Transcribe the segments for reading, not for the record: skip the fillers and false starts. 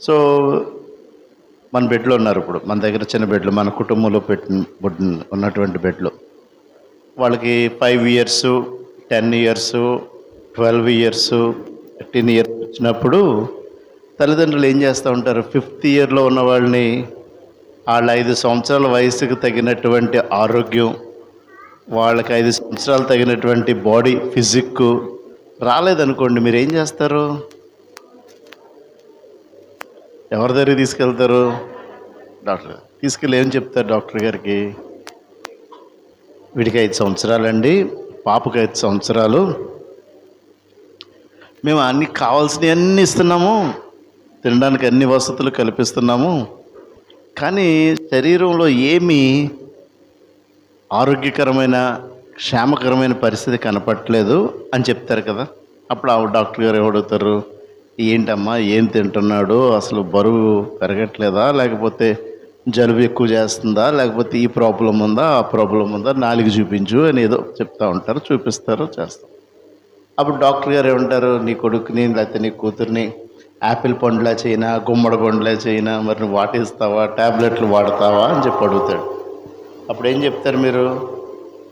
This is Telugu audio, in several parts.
సో మన బెడ్లో ఉన్నారు. ఇప్పుడు మన దగ్గర చిన్న బెడ్లు, మన కుటుంబంలో ఉన్నటువంటి బెడ్లు, వాళ్ళకి 5 ఇయర్స్, 10 ఇయర్స్, 12 ఇయర్స్, 13 ఇయర్స్ వచ్చినప్పుడు తల్లిదండ్రులు ఏం చేస్తూ ఉంటారు? 5th ఇయర్లో ఉన్న వాళ్ళని వాళ్ళ 5 సంవత్సరాల వయసుకు తగినటువంటి ఆరోగ్యం, వాళ్ళకి 5 సంవత్సరాలు తగినటువంటి బాడీ ఫిజిక్ రాలేదనుకోండి, మీరు ఏం చేస్తారు? ఎవరి దగ్గర తీసుకెళ్తారు? డాక్టర్ తీసుకెళ్ళి ఏం చెప్తారు డాక్టర్ గారికి? వీడికి 5 సంవత్సరాలండి, పాపకి 5 సంవత్సరాలు, మేము అన్ని కావాల్సినవి అన్నీ ఇస్తున్నాము, తినడానికి అన్ని వసతులు కల్పిస్తున్నాము, కానీ శరీరంలో ఏమీ ఆరోగ్యకరమైన క్షేమకరమైన పరిస్థితి కనపట్లేదు అని చెప్తారు కదా. అప్పుడు ఆ డాక్టర్ గారు ఏమడుగుతారు? ఏంటమ్మా, ఏం తింటున్నాడు, అసలు బరువు పెరగట్లేదా, లేకపోతే జలుబు ఎక్కువ చేస్తుందా, లేకపోతే ఈ ప్రాబ్లం ఉందా, ఆ ప్రాబ్లం ఉందా, నాలుగు చూపించు అని ఏదో చెప్తూ ఉంటారు, చూపిస్తారు, చేస్తారు. అప్పుడు డాక్టర్ గారు ఏమంటారు? నీ కొడుకుని లేకపోతే నీ కూతుర్ని యాపిల్ పండులా చేయనా, గుమ్మడి పండులా చేయనా, మరి నువ్వు వాటిస్తావా, ట్యాబ్లెట్లు వాడతావా అని చెప్పి అడుగుతాడు. అప్పుడు ఏం చెప్తారు మీరు?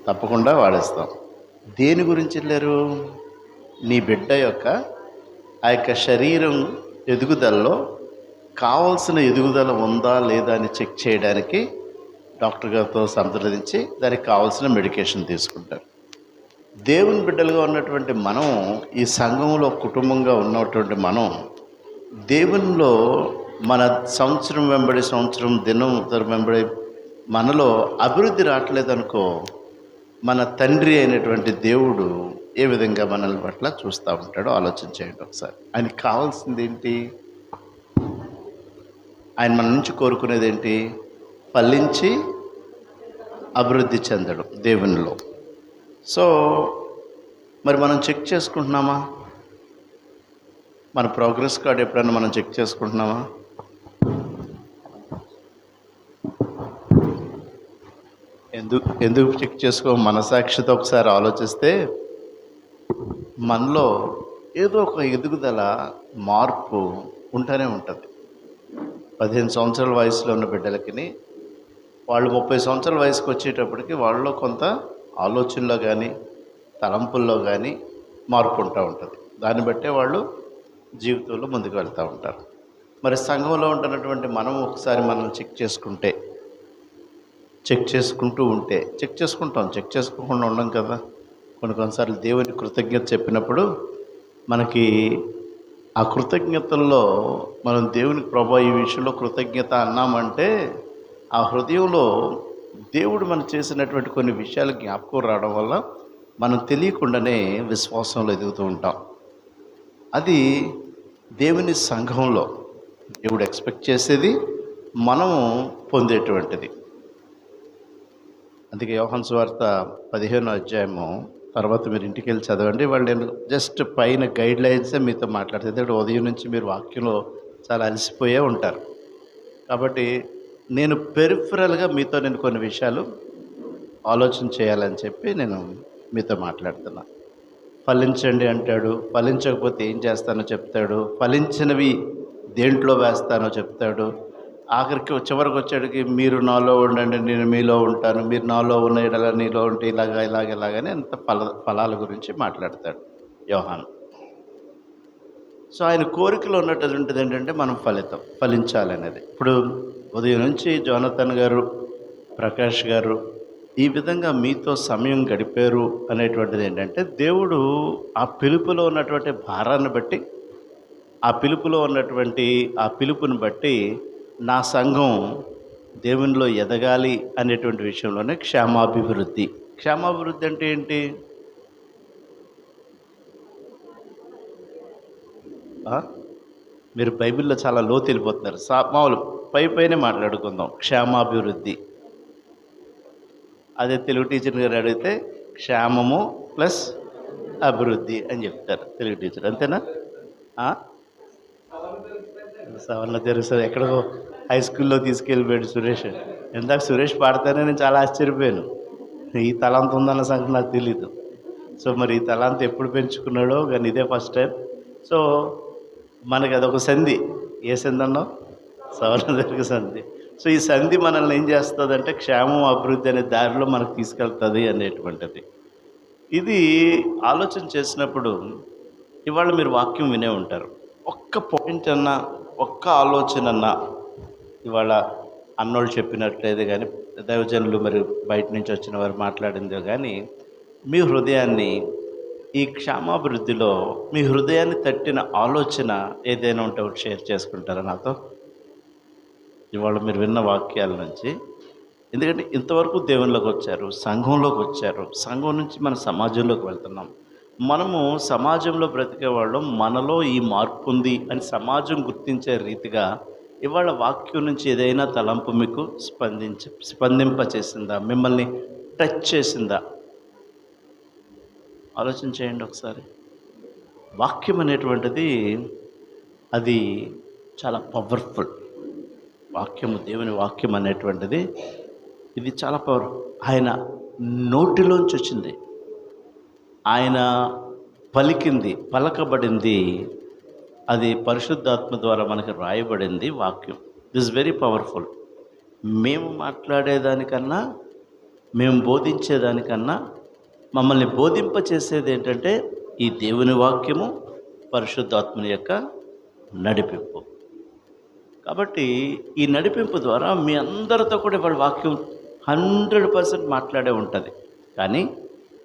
తప్పకుండా వాడేస్తాం. దేని గురించి వెళ్ళారు? నీ బిడ్డ యొక్క ఆ యొక్క శరీరం ఎదుగుదలలో కావాల్సిన ఎదుగుదల ఉందా లేదా అని చెక్ చేయడానికి డాక్టర్ గారితో సంప్రదించి దానికి కావాల్సిన మెడికేషన్ తీసుకుంటారు. దేవుని బిడ్డలుగా ఉన్నటువంటి మనం, ఈ సంఘంలో కుటుంబంగా ఉన్నటువంటి మనం, దేవునిలో మన సంవత్సరం వెంబడి సంవత్సరం, దినం వెంబడి మనలో అభివృద్ధి రావట్లేదనుకో, మన తండ్రి అయినటువంటి దేవుడు ఏ విధంగా మనల్ని పట్ల చూస్తూ ఉంటాడో ఆలోచన చేయండి ఒకసారి. ఆయనకి కావాల్సింది ఏంటి? ఆయన మన నుంచి కోరుకునేది ఏంటి? ఫలించి అభివృద్ధి చెందడం దేవునిలో. సో మరి మనం చెక్ చేసుకుంటున్నామా? మన ప్రోగ్రెస్ కార్డ్ ఎప్పుడైనా మనం చెక్ చేసుకుంటున్నామా? ఎందుకు చెక్ చేసుకో? మనసాక్షితో ఒకసారి ఆలోచిస్తే మనలో ఏదో ఒక ఎదుగుదల, మార్పు ఉంటూనే ఉంటుంది. 15 సంవత్సరాల వయసులో ఉన్న బిడ్డలకి వాళ్ళు 30 సంవత్సరాల వయసుకు వచ్చేటప్పటికి వాళ్ళలో కొంత ఆలోచనలో కానీ తలంపుల్లో కానీ మార్పు ఉంటూ ఉంటుంది. దాన్ని బట్టే వాళ్ళు జీవితంలో ముందుకు వెళ్తూ ఉంటారు. మరి సంఘంలో ఉంటున్నటువంటి మనం ఒకసారి మనం చెక్ చేసుకుంటూ ఉంటే, చెక్ చేసుకోకుండా ఉండం కదా. కొన్నిసార్లు దేవుని కృతజ్ఞత చెప్పినప్పుడు మనకి ఆ కృతజ్ఞతల్లో మనం దేవునికి ప్రభా ఈ విషయంలో కృతజ్ఞత అన్నామంటే ఆ హృదయంలో దేవుడు మనం చేసినటువంటి కొన్ని విషయాలు జ్ఞాపకం రావడం వల్ల మనం తెలియకుండానే విశ్వాసంలో ఎదుగుతూ ఉంటాం. అది దేవుని సంఘంలో దేవుడు ఎక్స్పెక్ట్ చేసేది, మనము పొందేటువంటిది. అందుకే యోహాను సువార్త 15వ అధ్యాయము తర్వాత మీరు ఇంటికి వెళ్ళి చదవండి. వాళ్ళు నేను జస్ట్ పైన గైడ్ లైన్సే మీతో మాట్లాడుతుంది. ఎందుకంటే ఉదయం నుంచి మీరు వాక్యంలో చాలా అలసిపోయే ఉంటారు. కాబట్టి నేను పెరిఫరల్గా మీతో కొన్ని విషయాలు ఆలోచన చేయాలని చెప్పి నేను మీతో మాట్లాడుతున్నా. ఫలించండి అంటాడు, ఫలించకపోతే ఏం చేస్తానో చెప్తాడు, ఫలించినవి దేంట్లో వేస్తానో చెప్తాడు. ఆఖరికి చివరికి వచ్చేటికి మీరు నాలో ఉండండి, నేను మీలో ఉంటాను, మీరు నాలో ఉన్న ఎడల నీలో ఉంటే ఇలాగని అంత ఫలాల గురించి మాట్లాడతాడు యోహాను. సో ఆయన కోరికలో ఉన్నటువంటిది ఏంటంటే మనం ఫలించాలనేది. ఇప్పుడు ఉదయం నుంచి జోనతన్ గారు, ప్రకాష్ గారు ఈ విధంగా మీతో సమయం గడిపారు అనేటువంటిది ఏంటంటే దేవుడు ఆ పిలుపులో ఉన్నటువంటి భారాన్ని బట్టి, ఆ పిలుపులో ఉన్నటువంటి ఆ పిలుపుని బట్టి నా సంఘం దేవునిలో ఎదగాలి అనేటువంటి విషయంలోనే క్షేమాభివృద్ధి అంటే ఏంటి? మీరు బైబిల్లో చాలా లోతు వెళ్ళిపోతున్నారు. మామూలు పైనే మాట్లాడుకుందాం. క్షేమాభివృద్ధి అదే తెలుగు టీచర్ గారు అడిగితే క్షేమము ప్లస్ అభివృద్ధి అని చెప్తారు తెలుగు టీచర్, అంతేనా? సవరణ తెలుస్తుంది. ఎక్కడికో హై స్కూల్లో తీసుకెళ్ళిపోయాడు సురేష్. ఇందాక సురేష్ పాడితేనే నేను చాలా ఆశ్చర్యపోయాను. ఈ తలాంత ఉందన్న సంగతి నాకు తెలీదు. సో మరి ఈ తలాంత ఎప్పుడు పెంచుకున్నాడో కానీ ఇదే ఫస్ట్ టైం. సో మనకి అదొక సంధి. ఏ సంధి అన్నావు? సవర్ణదీర్ఘ సంధి. సో ఈ సంధి మనల్ని ఏం చేస్తుందంటే క్షేమం అభివృద్ధి అనే దారిలో మనకు తీసుకెళ్తుంది అనేటువంటిది. ఇది ఆలోచన చేసినప్పుడు ఇవాళ మీరు వాక్యం వినే ఉంటారు. ఒక్క పాయింట్ అన్నా, ఒక్క ఆలోచన అన్నా ఇవాళ అన్నోళ్ళు చెప్పినట్లేదు కానీ, దైవజనులు మరి బయట నుంచి వచ్చిన వారు మాట్లాడిందో కానీ, మీ హృదయాన్ని ఈ క్షేమాభివృద్ధిలో మీ హృదయాన్ని తట్టిన ఆలోచన ఏదైనా ఉంటే ఒకటి షేర్ చేసుకుంటారా నాతో? ఇవాళ మీరు విన్న వాక్యాల నుంచి. ఎందుకంటే ఇంతవరకు దేవునిలోకి వచ్చారు, సంఘంలోకి వచ్చారు, సంఘం నుంచి మన సమాజంలోకి వెళ్తున్నాం. మనము సమాజంలో బ్రతికే వాళ్ళం, మనలో ఈ మార్పు ఉంది అని సమాజం గుర్తించే రీతిగా ఇవాళ వాక్యం నుంచి ఏదైనా తలంపు మీకు స్పందింపచేసిందా, మిమ్మల్ని టచ్ చేసిందా? ఆలోచన చేయండి ఒకసారి. వాక్యం అనేటువంటిది అది చాలా పవర్ఫుల్. వాక్యము, దేవుని వాక్యం అనేటువంటిది ఇది చాలా పవర్. ఆయన నోటిలోంచి వచ్చింది, ఆయన పలికింది, పలకబడింది, అది పరిశుద్ధాత్మ ద్వారా మనకి రాయబడింది వాక్యం. This very powerful. మేము మాట్లాడేదానికన్నా, మేము బోధించేదానికన్నా మమ్మల్ని బోధింపచేసేది ఏంటంటే ఈ దేవుని వాక్యము, పరిశుద్ధాత్మని యొక్క నడిపింపు. కాబట్టి ఈ నడిపింపు ద్వారా మీ అందరితో కూడా వాళ్ళ వాక్యం 100% మాట్లాడే ఉంటుంది. కానీ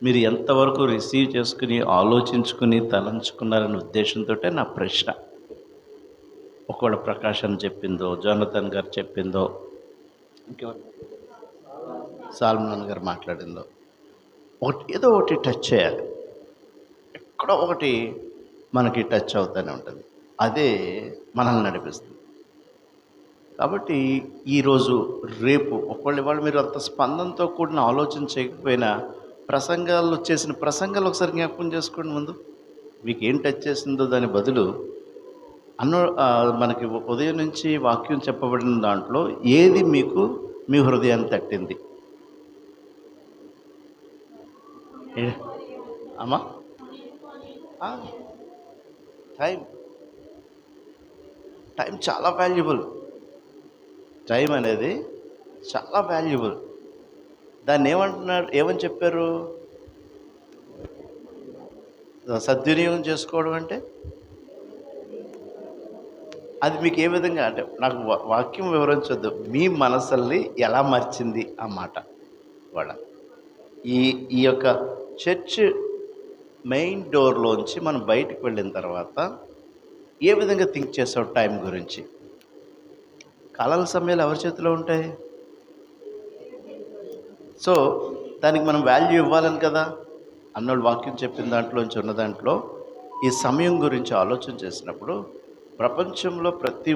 మీరు ఎంతవరకు రిసీవ్ చేసుకుని, ఆలోచించుకుని, తలంచుకున్నారనే ఉద్దేశంతో నా ప్రశ్న. ఒకవేళ ప్రకాశం చెప్పిందో, జోనథన్ గారు చెప్పిందో, ఇంకెవరు సాల్మన్ గారు మాట్లాడిందో, ఒకటి ఏదో ఒకటి టచ్ చేయాలి. ఎక్కడో ఒకటి మనకి టచ్ అవుతూనే ఉంటుంది. అదే మనల్ని నడిపిస్తుంది. కాబట్టి ఈరోజు రేపు ఒకవేళ మీరు అంత స్పందనతో కూడిన ఆలోచన చేయకపోయినా ప్రసంగాల్లో చేసిన ప్రసంగాలు ఒకసారి జ్ఞాపకం చేసుకోండి. ముందు మీకు ఏం టచ్ చేసిందో దాని బదులు మనకి ఉదయం నుంచి వాక్యం చెప్పబడిన దాంట్లో ఏది మీకు మీ హృదయాన్ని తట్టింది? అమ్మా, టైం చాలా వాల్యుబుల్. టైం అనేది చాలా వాల్యుబుల్. దాన్ని ఏమని చెప్పారు? సద్వినియోగం చేసుకోవడం అంటే అది మీకు ఏ విధంగా, అంటే నాకు వాక్యం వివరించొద్దు, మీ మనసుల్ని ఎలా మార్చింది ఆ మాట. వాళ్ళ ఈ యొక్క చర్చ్ మెయిన్ డోర్లోంచి మనం బయటికి వెళ్ళిన తర్వాత ఏ విధంగా థింక్ చేసావు టైం గురించి? కాలాల సమయాలు ఎవరి చేతిలో ఉంటాయి? సో దానికి మనం వాల్యూ ఇవ్వాలని కదా అన్నోళ్ళు వాక్యం చెప్పిన దాంట్లోంచి ఉన్న దాంట్లో ఈ సమయం గురించి ఆలోచన చేసినప్పుడు ప్రపంచంలో ప్రతి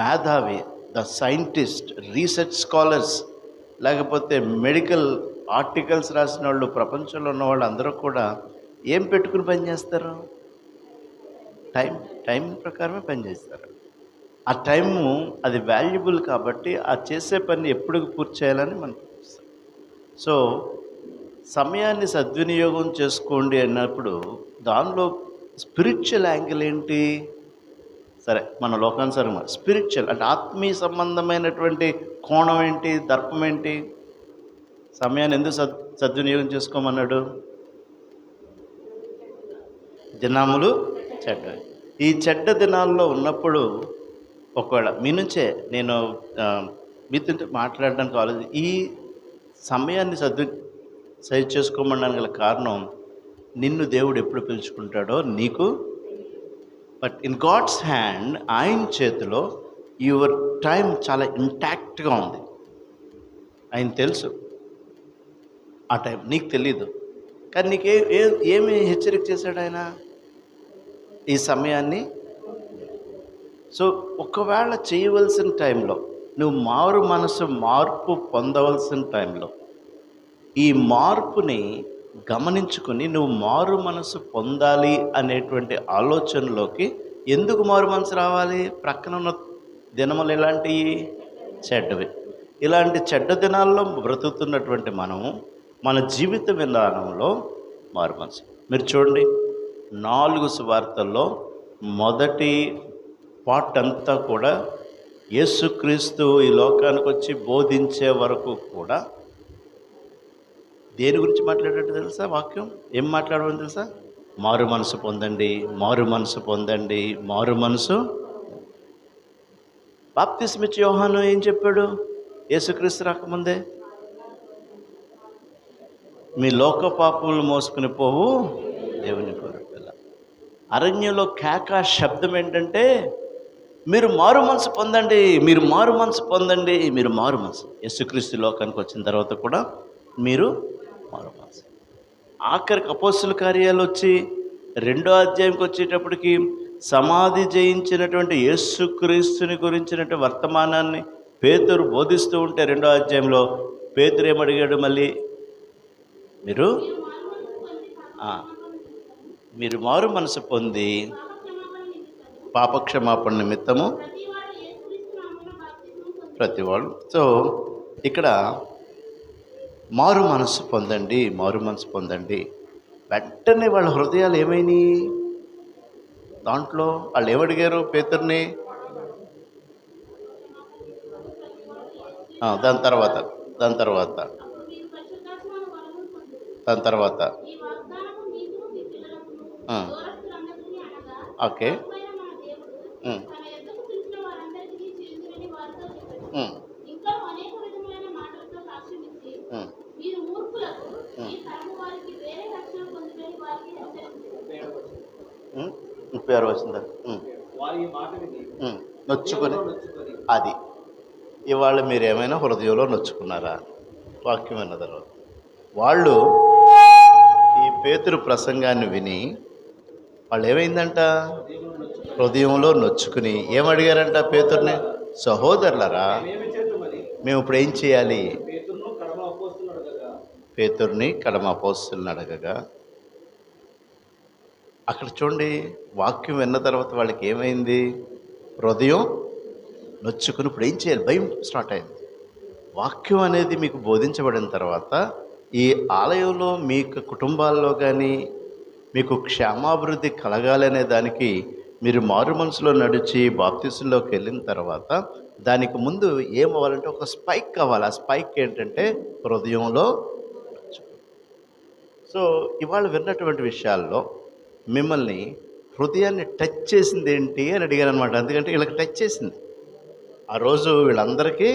మేధావి, ద సైంటిస్ట్, రీసెర్చ్ స్కాలర్స్, లేకపోతే మెడికల్ ఆర్టికల్స్ రాసిన వాళ్ళు, ప్రపంచంలో ఉన్న వాళ్ళు అందరూ కూడా ఏం పెట్టుకుని పనిచేస్తారు? టైం ప్రకారమే పనిచేస్తారు. ఆ టైము అది వాల్యుబుల్ కాబట్టి ఆ చేసే పని ఎప్పుడు పూర్తి చేయాలని మనకు తెలుస్తుంది. సో సమయాన్ని సద్వినియోగం చేసుకోండి అన్నప్పుడు దానిలో స్పిరిచువల్ యాంగిల్ ఏంటి? సరే, మన లోకానుసారంగా స్పిరిచువల్ అంటే ఆత్మీయ సంబంధమైనటువంటి కోణం ఏంటి, దర్పం ఏంటి? సమయాన్ని ఎందుకు సద్వినియోగం చేసుకోమన్నాడు? దినములు చెడ్డవి. ఈ చెడ్డ దినాల్లో ఉన్నప్పుడు ఒకవేళ మీ నుంచే నేను మీతో మాట్లాడడానికి ఆలోచన, ఈ సమయాన్ని సరి చేసుకోమనడానికి గల కారణం నిన్ను దేవుడు ఎప్పుడు పిలుచుకుంటాడో నీకు. బట్ ఇన్ గాడ్స్ హ్యాండ్, ఆయన చేతిలో యువర్ టైం చాలా ఇంటాక్ట్గా ఉంది. ఆయన తెలుసు ఆ టైం, నీకు తెలీదు. కానీ నీకు ఏమి హెచ్చరిక చేశాడు ఆయన? ఈ సమయాన్ని. సో ఒకవేళ చేయవలసిన టైంలో, నువ్వు మార్పు పొందవలసిన టైంలో ఈ మార్పుని గమనించుకొని నువ్వు మారు మనసు పొందాలి అనేటువంటి ఆలోచనలోకి ఎందుకు మారు మనసు రావాలి? ప్రక్కన ఉన్న దినములు ఇలాంటివి చెడ్డవి. ఇలాంటి చెడ్డ దినాల్లో బ్రతుకుతున్నటువంటి మనము మన జీవిత విధానంలో మారు మనసు. మీరు చూడండి, 4 సువార్తల్లో మొదటి పార్ట్ అంతా కూడా యేసుక్రీస్తు ఈ లోకానికి వచ్చి బోధించే వరకు కూడా దేని గురించి మాట్లాడేట్టు తెలుసా? వాక్యం ఏం మాట్లాడమని తెలుసా? మారు మనసు పొందండి, మారు మనసు పొందండి, మారు మనసు. బాప్తిస్మిచ్చి యోహాను ఏం చెప్పాడు యేసుక్రీస్తు రాకముందే? మీ లోక పాపములు మోసుకుని పోవు దేవుని గొర్రెపిల్ల. అరణ్యంలో కేక శబ్దం ఏంటంటే, మీరు మారు మనసు పొందండి, మీరు మారు మనసు పొందండి, మీరు మారు మనసు. యేసుక్రీస్తు లోకానికి వచ్చిన తర్వాత కూడా మీరు మారు మనసు. ఆఖరికి అపోస్తుల కార్యాలు వచ్చి 2వ అధ్యాయంకి వచ్చేటప్పటికి సమాధి జయించినటువంటి యేసుక్రీస్తుని గురించినటువంటి వర్తమానాన్ని పేతురు బోధిస్తూ ఉంటే 2వ అధ్యాయంలో పేతురు ఏమడిగాడు? మళ్ళీ మీరు మారు మనసు పొంది పాపక్షమాపణ నిమిత్తము ప్రతివాడు. సో ఇక్కడ మారు మనసు పొందండి, మారు మనసు పొందండి. వెంటనే వాళ్ళ హృదయాలు ఏమైనాయి? దాంట్లో వాళ్ళు ఏమడిగారు పేతుర్ని? దాని తర్వాత ఓకే. పేరు వచ్చిందా? నొచ్చుకొని అది ఇవాళ మీరు ఏమైనా హృదయంలో నొచ్చుకున్నారా? వాక్యం అన్న తర్వాత వాళ్ళు ఈ పేతురు ప్రసంగాన్ని విని వాళ్ళు ఏమైందంట? హృదయంలో నొచ్చుకుని ఏమడిగారంట పేతుర్ని? సహోదరులరా, మేము ఇప్పుడు ఏం చేయాలి? పేతుర్ని కడమ అపోస్తలుని అడగగా, అక్కడ చూడండి వాక్యం విన్న తర్వాత వాళ్ళకి ఏమైంది? హృదయం నొచ్చుకుని ఇప్పుడు ఏం చేయాలి? భయం స్టార్ట్ అయింది. వాక్యం అనేది మీకు బోధించబడిన తర్వాత ఈ ఆలయంలో మీకు కుటుంబాల్లో కానీ మీకు క్షేమాభివృద్ధి కలగాలనే దానికి మీరు మారు మనసులో నడిచి బాప్తిసంలోకి వెళ్ళిన తర్వాత దానికి ముందు ఏమవ్వాలంటే ఒక స్పైక్ కావాలి. ఆ స్పైక్ ఏంటంటే హృదయంలో. సో ఇవాళ విన్నటువంటి విషయాల్లో మిమ్మల్ని హృదయాన్ని టచ్ చేసింది ఏంటి అని అడిగాను అనమాట. ఎందుకంటే వీళ్ళకి టచ్ చేసింది. ఆ రోజు వీళ్ళందరికీ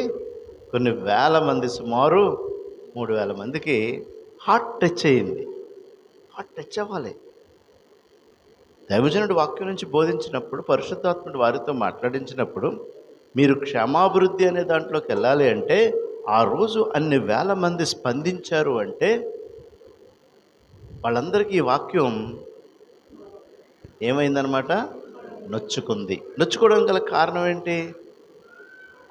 కొన్ని వేల మంది, సుమారు 3,000 మందికి హార్ట్ టచ్ అయ్యింది. హార్ట్ టచ్ అవ్వాలి. దైవజనుడు వాక్యం నుంచి బోధించినప్పుడు, పరిశుద్ధాత్ముడు వారితో మాట్లాడించినప్పుడు మీరు క్షేమాభివృద్ధి అనే దాంట్లోకి వెళ్ళాలి అంటే ఆ రోజు అన్ని వేల మంది స్పందించారు అంటే వాళ్ళందరికీ ఈ వాక్యం ఏమైందనమాట? నొచ్చుకుంది. నొచ్చుకోవడం గల కారణం ఏంటి?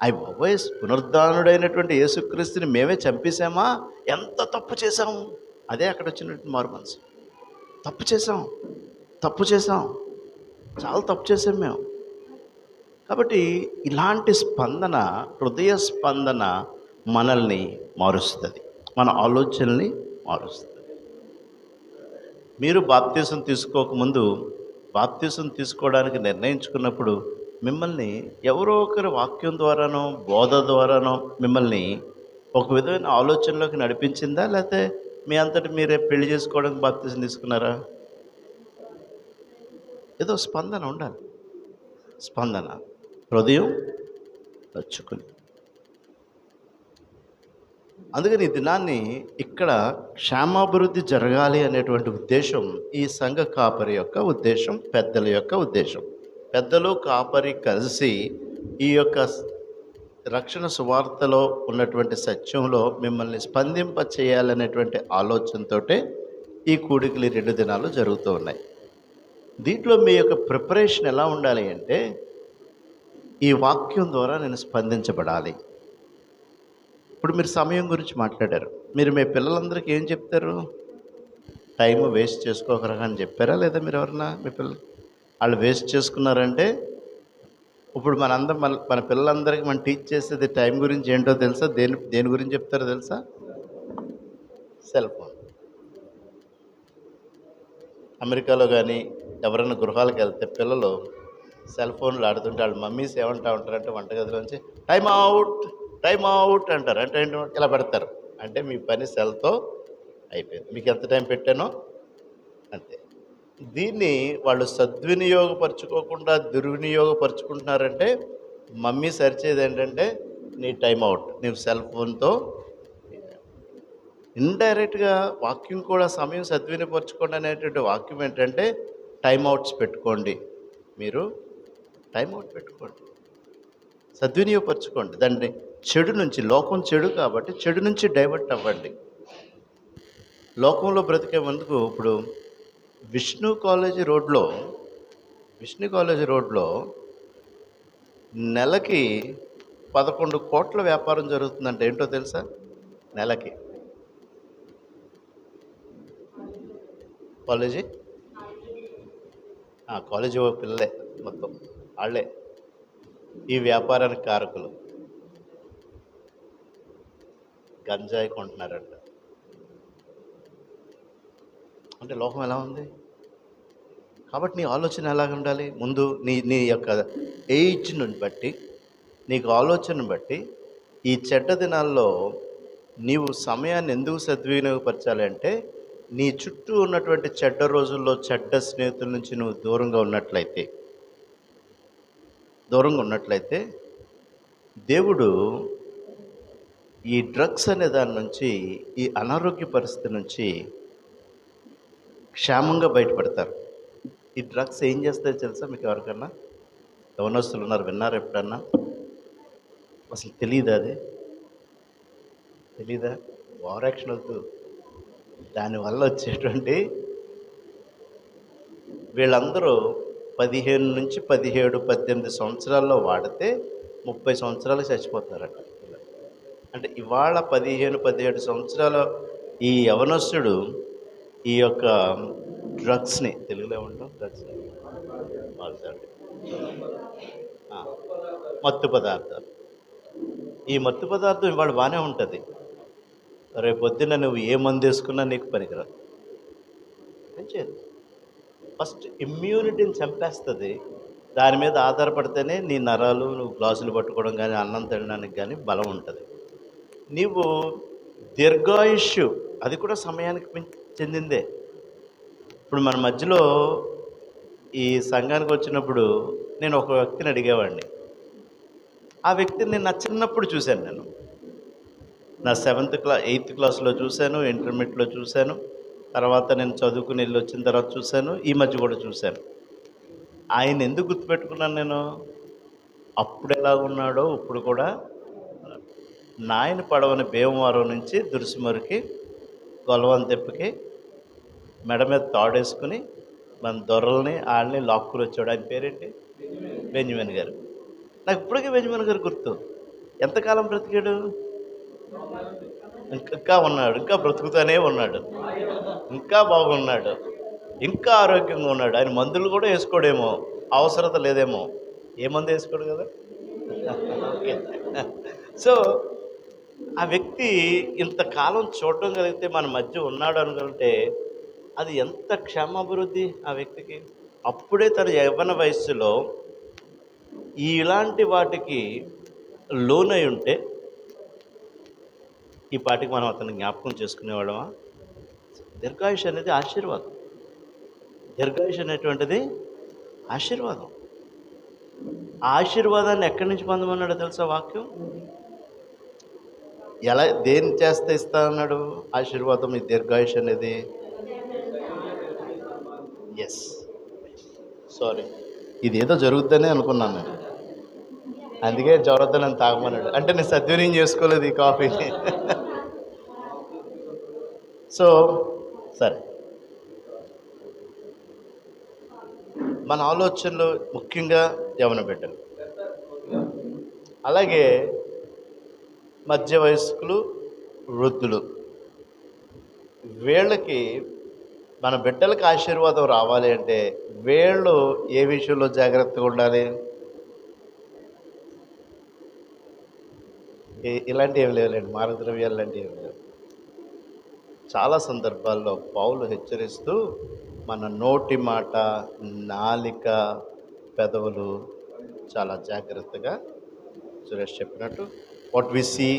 అవి బాబోయ్, పునరుద్ధానుడైనటువంటి యేసుక్రీస్తుని మేమే చంపేశామా? ఎంత తప్పు చేశాము? అదే అక్కడ వచ్చినటువంటి మారు మనసు. తప్పు చేసాం, చాలా తప్పు చేసాం మేము. కాబట్టి ఇలాంటి స్పందన, హృదయ స్పందన మనల్ని మారుస్తుంది, మన ఆలోచనల్ని మారుస్తుంది. మీరు బాప్తీసం తీసుకోకముందు, బాప్తీసం తీసుకోవడానికి నిర్ణయించుకున్నప్పుడు మిమ్మల్ని ఎవరో ఒకరి వాక్యం ద్వారానో బోధ ద్వారానో మిమ్మల్ని ఒక విధమైన ఆలోచనలోకి నడిపించిందా? లేకపోతే మీ అంతటి మీరే పెళ్లి చేసుకోవడానికి బాప్తీసం తీసుకున్నారా? ఏదో స్పందన ఉండాలి. స్పందన, హృదయం నొచ్చుకుని. అందుకని ఈ దినాన్ని ఇక్కడ క్షేమాభివృద్ధి జరగాలి అనేటువంటి ఉద్దేశం ఈ సంఘ కాపరి యొక్క ఉద్దేశం, పెద్దల యొక్క ఉద్దేశం. పెద్దలు కాపరి కలిసి ఈ యొక్క రక్షణ సువార్తలో ఉన్నటువంటి సత్యంలో మిమ్మల్ని స్పందింప చేయాలనేటువంటి ఆలోచనతో ఈ కూడికలు 2 దినాలు జరుగుతూ ఉన్నాయి. దీంట్లో మీ యొక్క ప్రిపరేషన్ ఎలా ఉండాలి అంటే, ఈ వాక్యం ద్వారా నేను స్పందించబడాలి. ఇప్పుడు మీరు సమయం గురించి మాట్లాడారు. మీరు మీ పిల్లలందరికీ ఏం చెప్తారు? టైం వేస్ట్ చేసుకోకరా అని చెప్పారా? లేదా మీరు ఎవరన్నా మీ పిల్లలు వాళ్ళు వేస్ట్ చేసుకున్నారంటే, ఇప్పుడు మన పిల్లలందరికీ మనం టీచ్ చేసేది టైం గురించి ఏంటో తెలుసా? దేని గురించి చెప్తారో తెలుసా? Cell phone. అమెరికాలో కానీ ఎవరైనా గృహాలకు వెళ్తే పిల్లలు సెల్ ఫోన్లు ఆడుతుంటే వాళ్ళ మమ్మీస్ ఏమంటా ఉంటారంటే వంటగదిలోంచి టైం అవుట్, టైం అవుట్ అంటారు. అంటే ఏంటి, ఇలా పెడతారు. అంటే మీ పని సెల్తో అయిపోయింది. మీకు ఎంత టైం పెట్టానో అంతే. దీన్ని వాళ్ళు సద్వినియోగపరుచుకోకుండా దుర్వినియోగపరుచుకుంటున్నారంటే మమ్మీ సరిచేది ఏంటంటే నీ టైం అవుట్, నీవు సెల్ ఫోన్తో. ఇండైరెక్ట్గా వాక్యం కూడా సమయం సద్వినియోగపరచుకోండి అనేటువంటి వాక్యం ఏంటంటే టైం అవుట్స్ పెట్టుకోండి. మీరు టైం అవుట్ పెట్టుకోండి, సద్వినియోగపరచుకోండి. దాన్ని చెడు నుంచి, లోకం చెడు కాబట్టి చెడు నుంచి డైవర్ట్ అవ్వండి. లోకంలో బ్రతికే ముందుకు ఇప్పుడు విష్ణు కాలేజీ రోడ్లో నెలకి 11 కోట్ల వ్యాపారం జరుగుతుందంటే ఏంటో తెలుసా? నెలకి కాలేజీ కాలేజీ పిల్లలే మొత్తం వాళ్ళే ఈ వ్యాపారానికి కారకులు. గంజాయి కొంటున్నారంట. అంటే లోకం ఎలా ఉంది? కాబట్టి నీ ఆలోచన ఎలాగ ఉండాలి? ముందు నీ నీ యొక్క ఏజ్ను బట్టి, నీకు ఆలోచనను బట్టి ఈ చెడ్డ దినాల్లో నీవు సమయాన్ని ఎందుకు సద్వినియోగపరచాలి అంటే, నీ చుట్టూ ఉన్నటువంటి చెడ్డ రోజుల్లో చెడ్డ స్నేహితుల నుంచి నువ్వు దూరంగా ఉన్నట్లయితే దేవుడు ఈ డ్రగ్స్ అనే దాని నుంచి, ఈ అనారోగ్య పరిస్థితి నుంచి క్షేమంగా బయటపడతారు. ఈ డ్రగ్స్ ఏం చేస్తాయో తెలుసా మీకు? ఎవరికన్నా యవనస్తులు ఉన్నారు, విన్నారు ఎప్పుడన్నా? అసలు తెలీదా? తెలీదా? ఓవర్ యాక్షన్ వద్దు. దానివల్ల వచ్చేటువంటి వీళ్ళందరూ 15 నుంచి 17, 18 సంవత్సరాల్లో వాడితే 30 సంవత్సరాలకు చచ్చిపోతున్నారట. అంటే ఇవాళ 15, 17 సంవత్సరాల ఈ యవనస్తుడు ఈ యొక్క డ్రగ్స్ని, తెలుగులో ఏమంటాం డ్రగ్స్ని, మత్తు పదార్థాలు. ఈ మత్తు పదార్థం ఇవాళ బాగానే ఉంటుంది, రేపు పొద్దున్న నువ్వు ఏ మందు వేసుకున్నా నీకు పనికిరాదు. మంచిది. ఫస్ట్ ఇమ్యూనిటీని చంపేస్తుంది. దాని మీద ఆధారపడితేనే నీ నరాలు, నువ్వు గ్లాసులు పట్టుకోవడం కానీ, అన్నం తినడానికి కానీ బలం ఉంటుంది. నీవు దీర్ఘాయుష్యు, అది కూడా సమయానికి చెందిందే. ఇప్పుడు మన మధ్యలో ఈ సంఘానికి వచ్చినప్పుడు నేను ఒక వ్యక్తిని అడిగేవాడిని. ఆ వ్యక్తిని నేను నా చిన్నప్పుడు చూశాను. నేను నా 8th క్లాస్లో చూశాను, ఇంటర్మీడియట్లో చూశాను, తర్వాత నేను చదువుకుని వెళ్ళి వచ్చిన తర్వాత చూశాను, ఈ మధ్య కూడా చూశాను. ఆయన ఎందుకు గుర్తుపెట్టుకున్నాను నేను? అప్పుడు ఎలా ఉన్నాడో ఇప్పుడు కూడా. నాయన పడవని భీమవరం నుంచి దుర్సిమరికి గొలవంతెప్పకి మెడ మీద తాడేసుకుని మన దొరల్ని వాళ్ళని లాక్కుని వచ్చాడు. ఆయన పేరేంటి? బెంజమిన్ గారు. నాకు ఇప్పటికీ బెంజమిన్ గారు గుర్తు. ఎంతకాలం బ్రతికాడు? ఇంకా ఉన్నాడు, ఇంకా బ్రతుకుతూనే ఉన్నాడు, ఇంకా బాగున్నాడు, ఇంకా ఆరోగ్యంగా ఉన్నాడు. ఆయన మందులు కూడా వేసుకోడేమో, అవసరత లేదేమో. ఏ మందు వేసుకోడు కదా. సో ఆ వ్యక్తి ఇంతకాలం చూడడం కలిగితే మన మధ్య ఉన్నాడు అనుకుంటే అది ఎంత క్షేమాభివృద్ధి ఆ వ్యక్తికి. అప్పుడే తన యవ్వన వయస్సులో ఇలాంటి వాటికి లోనై ఉంటే ఈ పాటికి మనం అతన్ని జ్ఞాపకం చేసుకునేవాళ్ళమా? దీర్ఘాయుష్ అనేది ఆశీర్వాదం. దీర్ఘాయుష్ అనేటువంటిది ఆశీర్వాదం. ఆ ఆశీర్వాదాన్ని ఎక్కడి నుంచి పొందమన్నాడో తెలుసా వాక్యం? ఎలా, దేని చేస్తే ఇస్తా అన్నాడు ఆశీర్వాదం? ఈ దీర్ఘాయుష్ అనేది సారీ, ఇదేదో జరుగుతుందనే అనుకున్నాను నేను, అందుకే జరుగుతుందని తాగమన్నాడు. అంటే నేను సద్వినియోగం చేసుకోలేదు ఈ కాఫీని. సో సరే, మన ఆలోచనలు ముఖ్యంగా యవ్వన బిడ్డలు, అలాగే మధ్య వయస్కులు, వృద్ధులు, వీళ్ళకి మన బిడ్డలకు ఆశీర్వాదం రావాలి అంటే వీళ్ళు ఏ విషయంలో జాగ్రత్తగా ఉండాలి? ఇలాంటివి ఏమి లేవులేండి, మారద్రవ్యాలు లాంటివి ఏమి లేవు. చాలా సందర్భాల్లో పౌలు హెచ్చరిస్తూ మన నోటి మాట, నాలిక, పెదవులు చాలా జాగ్రత్తగా సురేష్ చెప్పినట్టు what we see,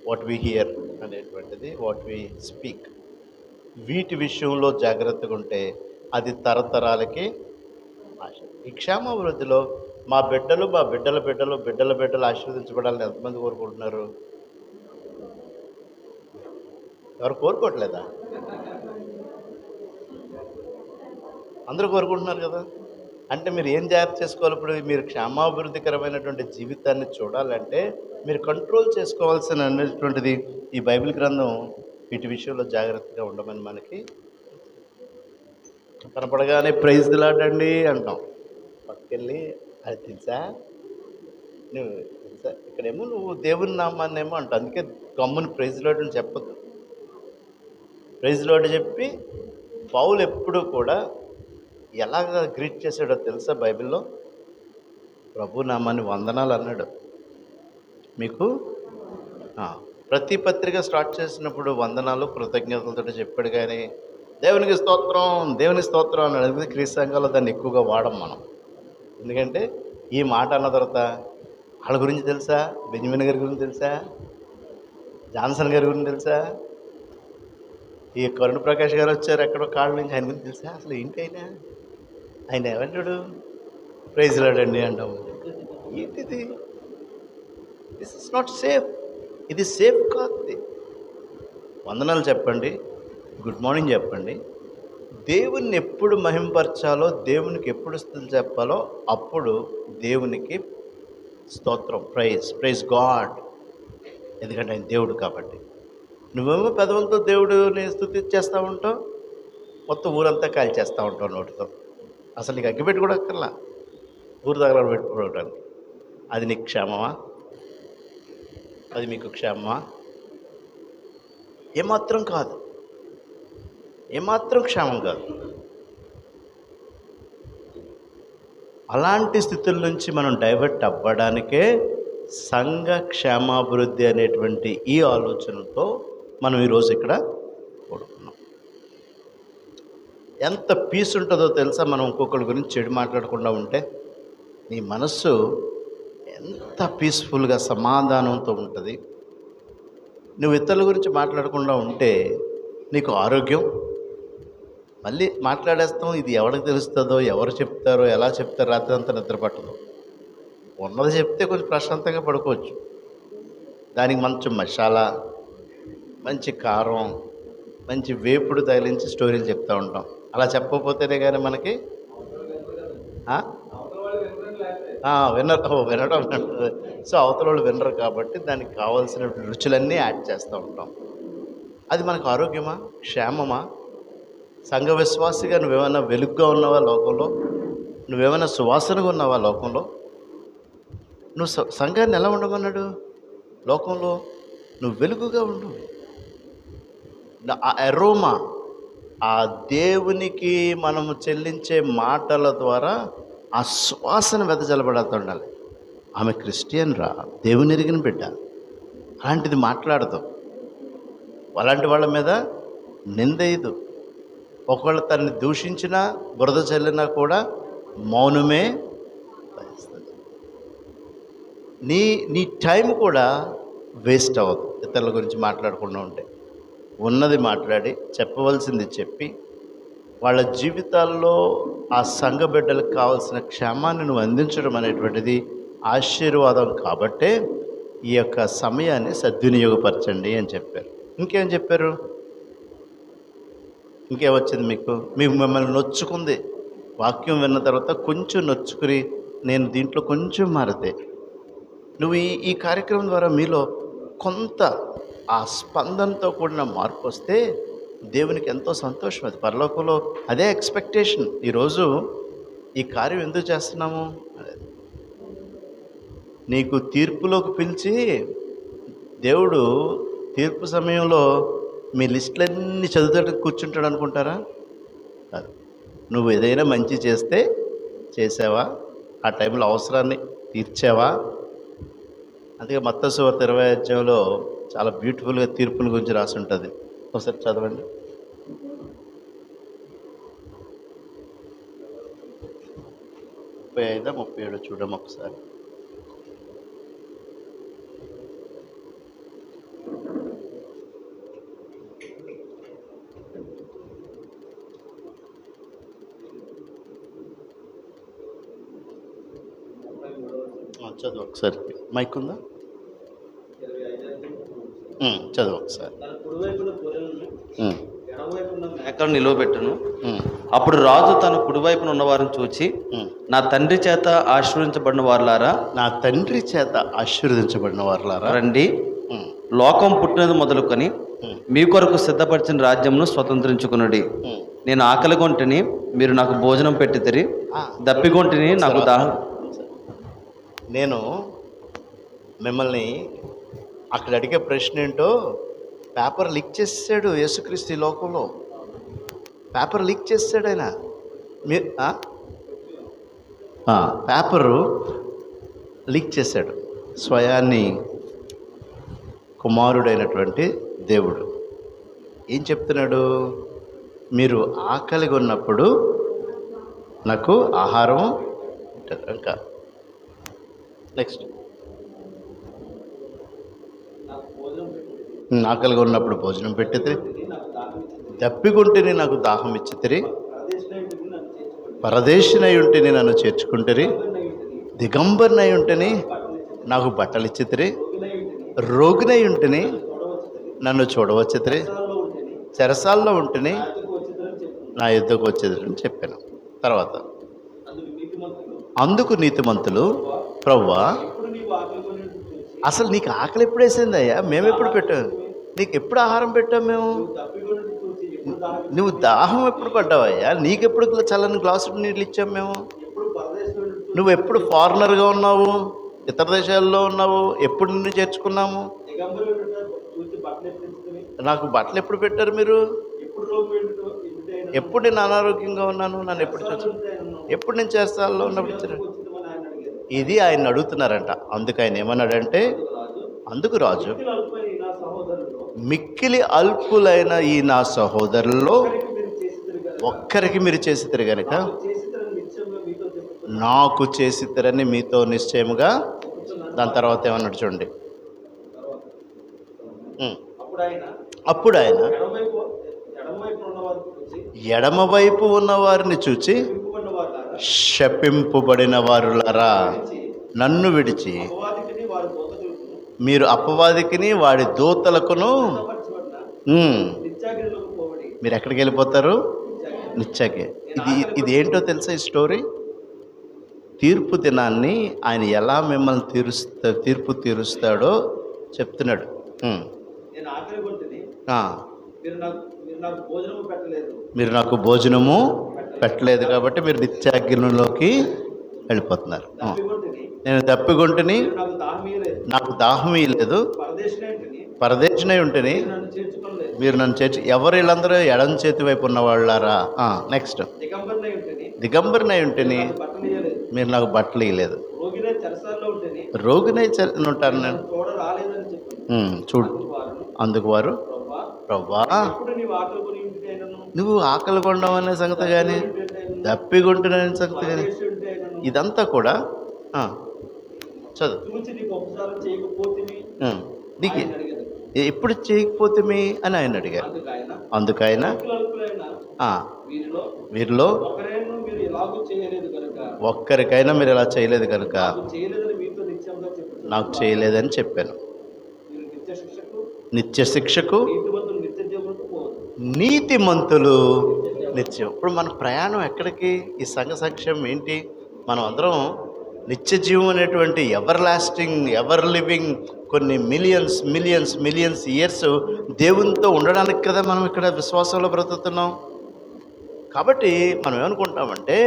what we hear అనేటువంటిది, వాట్ వి స్పీక్, వీటి విషయంలో జాగ్రత్తగా ఉంటే అది తరతరాలకి ఆశ. ఈ క్షేమాభివృద్ధిలో మా బిడ్డలు, మా బిడ్డల బిడ్డలు, బిడ్డల బిడ్డలు ఆశీర్వదించబడాలని ఎంతమంది కోరుకుంటున్నారు? ఎవరు కోరుకోవట్లేదా? అందరూ కోరుకుంటున్నారు కదా. అంటే మీరు ఏం జాగ్రత్త చేసుకోవాలి? ఇప్పుడు మీరు క్షేమాభివృద్ధికరమైనటువంటి జీవితాన్ని చూడాలంటే మీరు కంట్రోల్ చేసుకోవాల్సిన అనేటువంటిది ఈ బైబిల్ గ్రంథం వీటి విషయంలో జాగ్రత్తగా ఉండమని మనకి కనపడగానే ప్రైజ్ లాడండి అంటాం. పక్కకెళ్ళి అది తెలుసా, నువ్వు తెలుసా, ఇక్కడేమో నువ్వు దేవుని నామాన్ని ఏమో అంటావు. అందుకే గమ్ముని ప్రైజ్ లాడని చెప్పదు. ప్రైజ్ లాడ్ చెప్పి పౌలు ఎప్పుడు కూడా ఎలాగ గ్రీట్ చేశాడో తెలుసా? బైబిల్లో ప్రభు నామాన్ని వందనాలు అన్నాడు. మీకు ప్రతి పత్రిక స్టార్ట్ చేసినప్పుడు వందనాలు కృతజ్ఞతలతో చెప్పాడు, కానీ దేవునికి స్తోత్రం, దేవుని స్తోత్రం అన్నాడు. అందుకే క్రీస్తు సంఘాల్లో దాన్ని ఎక్కువగా వాడం మనం. ఎందుకంటే ఈ మాట అన్న తర్వాత వాళ్ళ గురించి తెలుసా, బెంజమిన్ గారి గురించి తెలుసా, జాన్సన్ గారి గురించి తెలుసా, ఈ కరుణ ప్రకాష్ గారు వచ్చారు ఎక్కడో కాళ్ళ నుంచి, ఆయన గురించి తెలుసా? అసలు ఏంటి ఆయన ఏమంటాడు? ప్రైజ్ లాడండి అంటాము. ఏంటిది? This is not safe. ఇది సేఫ్ కాదు. వందనాలు చెప్పండి, గుడ్ మార్నింగ్ చెప్పండి. దేవుణ్ణి ఎప్పుడు మహింపరచాలో, దేవునికి ఎప్పుడు స్తుతులు చెప్పాలో అప్పుడు దేవునికి స్తోత్రం, ప్రైజ్ గాడ్. ఎందుకంటే ఆయన దేవుడు కాబట్టి. నువ్వేమో పెదవులతో దేవుడిని స్తుతించేస్తూ ఉంటావు, మొత్తం ఊరంతా కాల్చేస్తూ ఉంటావు నోటితో. అసలు నీకు అగ్గిపెట్టి కూడా అక్కర్లా ఊరు దగ్గర పెట్టుకోవడానికి. అది నీకు క్షేమమా? అది మీకు క్షేమమా? ఏమాత్రం కాదు, ఏమాత్రం క్షేమం కాదు. అలాంటి స్థితుల నుంచి మనం డైవర్ట్ అవ్వడానికే సంఘ క్షేమాభివృద్ధి అనేటువంటి ఈ ఆలోచనతో మనం ఈరోజు ఇక్కడ కూడుకున్నాం. ఎంత పీస్ ఉంటుందో తెలుసా మనం ఇంకొకరి గురించి చెడు మాట్లాడకుండా ఉంటే? నీ మనస్సు ఎంత పీస్ఫుల్గా సమాధానంతో ఉంటుంది. నువ్వు ఇతరుల గురించి మాట్లాడకుండా ఉంటే నీకు ఆరోగ్యం. మళ్ళీ మాట్లాడేస్తాం, ఇది ఎవరికి తెలుస్తుందో, ఎవరు చెప్తారో, ఎలా చెప్తారో, రాత్రి అంతా నిద్ర పట్టదు. ఉన్నది చెప్తే కొంచెం ప్రశాంతంగా పడుకోవచ్చు. దానికి మంచి మసాలా, మంచి కారం, మంచి వేపుడు తగిలించి స్టోరీలు చెప్తూ ఉంటాం. అలా చెప్పకపోతేనే కానీ మనకి వినడం. సో అవతల వాళ్ళు వినరు కాబట్టి దానికి కావాల్సిన రుచులన్నీ యాడ్ చేస్తూ ఉంటాం. అది మనకు ఆరోగ్యమా, క్షేమమా? సంఘ విశ్వాసిగా నువ్వేమైనా వెలుగుగా ఉన్నావా లోకంలో? నువ్వేమైనా సువాసనగా ఉన్నావా లోకంలో? నువ్వు సంఘాన్ని ఎలా ఉండమన్నాడు లోకంలో? నువ్వు వెలుగుగా ఉండు. ఆ ఎరోమా, ఆ దేవునికి మనము చెల్లించే మాటల ద్వారా ఆ సువాసన వెదజల్లబడుతుండాలి. ఆమె క్రిస్టియన్ రా, దేవుని ఎరిగిన బిడ్డ, అలాంటిది మాట్లాడతాం. అలాంటి వాళ్ళ మీద నిందేయదు. ఒకవేళ తనని దూషించినా, బురద చల్లినా కూడా మౌనమే వహిస్తుంది. నీ టైం కూడా వేస్ట్ అవ్వదు ఇతరుల గురించి మాట్లాడకుండా ఉంటే. ఉన్నది మాట్లాడి, చెప్పవలసింది చెప్పి, వాళ్ళ జీవితాల్లో ఆ సంఘ బిడ్డలకు కావాల్సిన క్షేమాన్ని నువ్వు అందించడం అనేటువంటిది ఆశీర్వాదం. కాబట్టే ఈ యొక్క సమయాన్ని సద్వినియోగపరచండి అని చెప్పారు. ఇంకేం చెప్పారు? ఇంకేమొచ్చింది మీకు మిమ్మల్ని నొచ్చుకుంది. వాక్యం విన్న తర్వాత కొంచెం నొచ్చుకుని నేను దీంట్లో కొంచెం మారితే, నువ్వు ఈ కార్యక్రమం ద్వారా మీలో కొంత ఆ స్పందనతో కూడిన మార్పు వస్తే దేవునికి ఎంతో సంతోషం. అది పరలోకంలో అదే ఎక్స్పెక్టేషన్. ఈరోజు ఈ కార్యం ఎందుకు చేస్తున్నాము? నీకు తీర్పులోకి పిలిచి దేవుడు తీర్పు సమయంలో మీ లిస్టులన్నీ చదువుతాడు కూర్చుంటాడు అనుకుంటారా? కాదు. నువ్వు ఏదైనా మంచి చేస్తే చేసావా, ఆ టైంలో అవసరాన్ని తీర్చావా? అందుకే మత్తయి సువార్త 20వ అధ్యాయంలో చాలా బ్యూటిఫుల్గా తీర్పుల గురించి రాసి ఉంటుంది. ఒకసారి చదవండి. 35 37 చూడము ఒకసారి. చదువు ఒకసారి. మైక్ ఉందా? చదువు ఒకసారి. మేకను నిలువబెట్టును. అప్పుడు రాజు తన కుడివైపున ఉన్నవారిని చూచి, నా తండ్రి చేత ఆశీర్వదించబడిన వారులారా, నా తండ్రి చేత ఆశీర్వదించబడిన వారులారా, రండి, లోకం పుట్టినది మొదలుకొని మీ కొరకు సిద్ధపరిచిన రాజ్యంను స్వతంత్రించుకునుడి. నేను ఆకలిగొంటిని, మీరు నాకు భోజనం పెట్టితిరి, దప్పిగొంటిని, నాకు దాహం. నేను మిమ్మల్ని అక్కడ అడిగే ప్రశ్న ఏంటో పేపర్ లీక్ చేసాడు యేసుక్రీస్తు ఈ లోకంలో. పేపర్ లీక్ చేసాడు ఆయన. మీరు పేపరు లీక్ చేశాడు. స్వయాన్ని కుమారుడైనటువంటి దేవుడు ఏం చెప్తున్నాడు? మీరు ఆకలిగా ఉన్నప్పుడు నాకు ఆహారం ఇంకా నెక్స్ట్ ఆకలిగా ఉన్నప్పుడు భోజనం పెట్టితే, దప్పికొంటిని నాకు దాహం ఇచ్చితిరి, పరదేశినై ఉంటేని నన్ను చేర్చుకుంటారు, దిగంబరినై ఉంటేని నాకు బట్టలు ఇచ్చితిరి, రోగినై ఉంటేని నన్ను చూడవచ్చితిరి, చెరసాల్లో ఉంటేని నా యుద్ధకు వచ్చేదని చెప్పాను. తర్వాత అందుకు నీతిమంతులు, ప్రవ్వా అసలు నీకు ఆకలి ఎప్పుడు వేసిందయ్యా? మేము ఎప్పుడు పెట్టాము? నీకు ఎప్పుడు ఆహారం పెట్టాము మేము? నువ్వు దాహం ఎప్పుడు పడ్డావయ్యా? నీకెప్పుడు చల్లని గ్లాసు నీళ్ళు ఇచ్చాము మేము? నువ్వు ఎప్పుడు ఫారినర్గా ఉన్నావు? ఇతర దేశాల్లో ఉన్నావు? ఎప్పుడు నిన్ను చేర్చుకున్నాము? నాకు బట్టలు ఎప్పుడు పెట్టారు మీరు? ఎప్పుడు నేను అనారోగ్యంగా ఉన్నాను? నన్ను ఎప్పుడు నేను చేస్తాలో ఉన్నప్పుడు ఇచ్చారు? ఇది ఆయన అడుగుతున్నారంట. అందుకు ఆయన ఏమన్నాడంటే, అందుకు రాజు, మిక్కిలి అల్పులైన ఈ నా సహోదరుల్లో ఒక్కరికి మీరు చేసిద్దరు కనుక నాకు చేసిద్దరని మీతో నిశ్చయముగా. దాని తర్వాత ఏమన్నాడు చూడండి. అప్పుడు ఆయన ఎడమవైపు ఉన్న వారిని చూచి, శపింపబడిన వారులారా, నన్ను విడిచి మీరు అపవాదికిని వాడి దూతలకును మీరు ఎక్కడికి వెళ్ళిపోతారు? నిత్యాకే. ఇది ఏంటో తెలుసా ఈ స్టోరీ? తీర్పు దినాన్ని ఆయన ఎలా మిమ్మల్ని తీర్పు తీరుస్తాడో చెప్తున్నాడు. మీరు నాకు భోజనము పెట్టలేదు కాబట్టి మీరు నిత్యాగ్నిలోకి వెళ్ళిపోతున్నారు. నేను దప్పిగొంటిని, నాకు దాహం ఇయ్యలేదు, పరదేశినై ఉంటేని మీరు నన్ను చేర్చి. ఎవరు వీళ్ళందరూ? ఎడం చేతి వైపు ఉన్న వాళ్ళారా. నెక్స్ట్ దిగంబరినై ఉంటేని మీరు నాకు బట్టలు ఇవ్వలేదు, రోగినై ఉంటాను నేను చూడు. అందుకు వారు, ప్రవ్వా నువ్వు ఆకలి కొండం అనే సంగతి కానీ, దప్పిగొంటున్న సంగతి కానీ, ఇదంతా కూడా చదువు. నీకు ఎప్పుడు చేయకపోతే అని ఆయన అడిగారు. అందుకు ఆయన, వీరిలో ఒక్కరికైనా మీరు ఇలా చేయలేదు కనుక నాకు చేయలేదని చెప్పాను. నిత్య శిక్షకు, నీతిమంతులు నిత్యం. ఇప్పుడు మన ప్రయాణం ఎక్కడికి? ఈ సంఘ సాక్ష్యం ఏంటి? మనం అందరం నిత్య జీవం అనేటువంటి ఎవర్ లాస్టింగ్, ఎవర్ లివింగ్ కొన్ని మిలియన్స్ మిలియన్స్ మిలియన్స్ ఇయర్స్ దేవునితో ఉండడానికి కదా మనం ఇక్కడ విశ్వాసంలో బ్రతుకుతున్నాం. కాబట్టి మనం ఏమనుకుంటామంటే,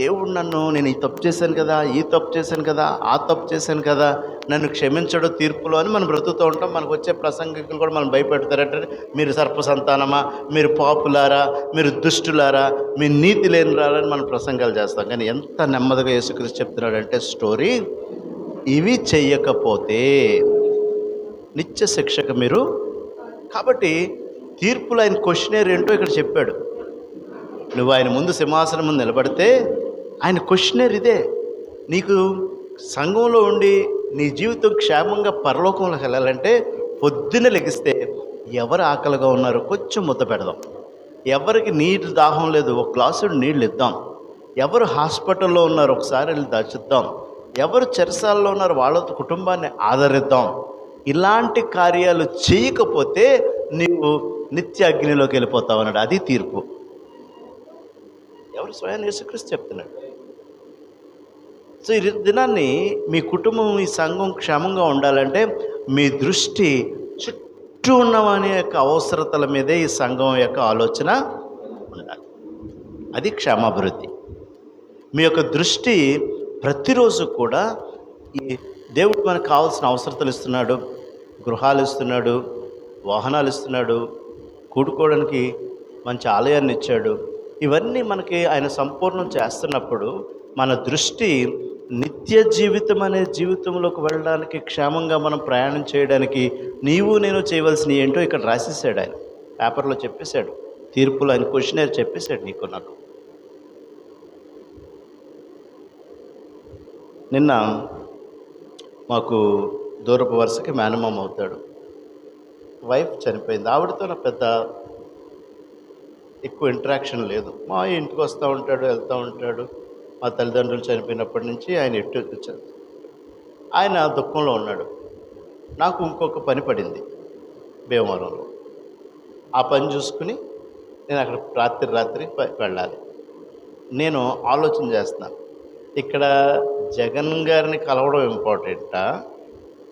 దేవుడు నన్ను, నేను ఈ తప్పు చేశాను కదా, ఈ తప్పు చేశాను కదా, ఆ తప్పు చేశాను కదా, నన్ను క్షమించడం తీర్పులో అని మనం బ్రతుకుతూ ఉంటాం. మనకు వచ్చే ప్రసంగికులు కూడా మనం భయపెడతారంటే, మీరు సర్ప సంతానమా, మీరు పాపులారా, మీరు దుష్టులారా, మీ నీతి లేని రారని మనం ప్రసంగాలు చేస్తాం. కానీ ఎంత నెమ్మదిగా యేసుక్రీస్తు చెప్తున్నాడంటే స్టోరీ, ఇవి చెయ్యకపోతే నిత్య శిక్షకు మీరు. కాబట్టి తీర్పులో ఆయన క్వశ్చనర్ ఏంటో ఇక్కడ చెప్పాడు. నువ్వు ఆయన ముందు సింహాసనం ముందు నిలబడితే ఆయన క్వశ్చనర్ ఇదే. నీకు సంఘంలో ఉండి నీ జీవితం క్షేమంగా పరలోకంలోకి వెళ్ళాలంటే పొద్దున్న లెగిస్తే ఎవరు ఆకలిగా ఉన్నారో కొంచెం ముద్ద పెడదాం, ఎవరికి నీళ్ళు దాహం లేదు ఒక గ్లాసు నీళ్ళు ఇద్దాం, ఎవరు హాస్పిటల్లో ఉన్నారు ఒకసారి వెళ్ళి దర్శిద్దాం, ఎవరు చెరసాల్లో ఉన్నారు వాళ్ళ కుటుంబాన్ని ఆదరిద్దాం. ఇలాంటి కార్యాలు చేయకపోతే నీవు నిత్య అగ్నిలోకి వెళ్ళిపోతావు అన్నాడు. అది తీర్పు. ఎవరు? స్వయం యేసుక్రీస్తు చెప్తున్నాడు. సో ఈ దినాన్ని మీ కుటుంబం, మీ సంఘం క్షేమంగా ఉండాలంటే మీ దృష్టి చుట్టూ ఉన్నవాని యొక్క అవసరతల మీదే ఈ సంఘం యొక్క ఆలోచన ఉండాలి. అది క్షేమాభివృద్ధి. మీ యొక్క దృష్టి ప్రతిరోజు కూడా ఈ దేవుడు మనకు కావాల్సిన అవసరతలు ఇస్తున్నాడు, గృహాలు ఇస్తున్నాడు, వాహనాలు ఇస్తున్నాడు, కూడుకోవడానికి మంచి ఆలయాన్ని ఇచ్చాడు. ఇవన్నీ మనకి ఆయన సంపూర్ణం చేస్తున్నప్పుడు మన దృష్టి నిత్య జీవితం అనే జీవితంలోకి వెళ్ళడానికి, క్షేమంగా మనం ప్రయాణం చేయడానికి నీవు నేను చేయవలసిన ఏంటో ఇక్కడ రాసేసాడు. ఆయన పేపర్లో చెప్పేశాడు, తీర్పులో ఆయన క్వశ్చనర్ చెప్పేశాడు నీకు నాకు. నిన్న మాకు దూరపు వరుసకి మేనమామ అవుతాడు. వైఫ్ చనిపోయింది. ఆవిడతో నాకు పెద్ద ఎక్కువ ఇంటరాక్షన్ లేదు. మా ఇంటికి వస్తూ ఉంటాడు, వెళ్తూ ఉంటాడు. మా తల్లిదండ్రులు చనిపోయినప్పటి నుంచి ఆయన ఎటు వచ్చారు. ఆయన దుఃఖంలో ఉన్నాడు. నాకు ఇంకొక పని పడింది భీమవరంలో. ఆ పని చూసుకుని నేను అక్కడ రాత్రి వెళ్ళాలి. నేను ఆలోచన చేస్తున్నాను, ఇక్కడ జగన్ గారిని కలవడం ఇంపార్టెంటా,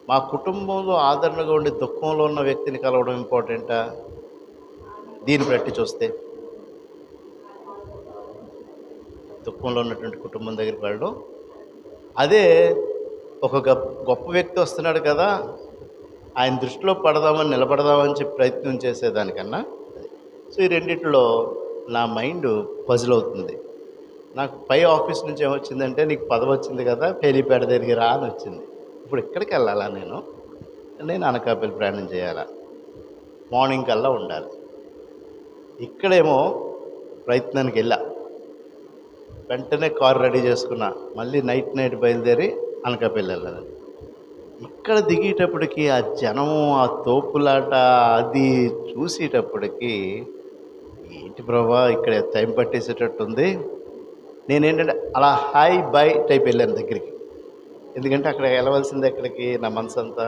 మా కుటుంబంలో ఆదరణగా ఉండి దుఃఖంలో ఉన్న వ్యక్తిని కలవడం ఇంపార్టెంటా? దీన్ని బట్టి చూస్తే దుఃఖంలో ఉన్నటువంటి కుటుంబం దగ్గరికి వెళ్ళడం, అదే ఒక గొప్ప వ్యక్తి వస్తున్నాడు కదా ఆయన దృష్టిలో పడదామని నిలబడదామని చెప్పి ప్రయత్నం చేసేదానికన్నా. సో ఈ రెండిట్లో నా మైండ్ పజిల్ అవుతుంది. నాకు పై ఆఫీస్ నుంచి ఏమొచ్చిందంటే, నీకు పదవి వచ్చింది కదా పేలిపేట దగ్గరికి రా అని వచ్చింది. ఇప్పుడు ఎక్కడికి వెళ్ళాలా? నేను అనకాపల్లి ప్రయాణం చేయాలా, మార్నింగ్ కల్లా ఉండాలి. ఇక్కడేమో ప్రయత్నానికి వెళ్ళా, వెంటనే కారు రెడీ చేసుకున్నా, మళ్ళీ నైట్ బయలుదేరి అనకాపల్లి వెళ్ళాలి. ఇక్కడ దిగేటప్పటికి ఆ జనము, ఆ తోపులాట అది చూసేటప్పటికి ఏంటి ప్రభా ఇక్కడ టైం పట్టేసేటట్టుంది. నేనేంటంటే అలా హాయ్ బాయ్ టైప్ వెళ్ళాను దగ్గరికి. ఎందుకంటే అక్కడ వెళ్ళవలసింది ఎక్కడికి, నా మనసు అంతా.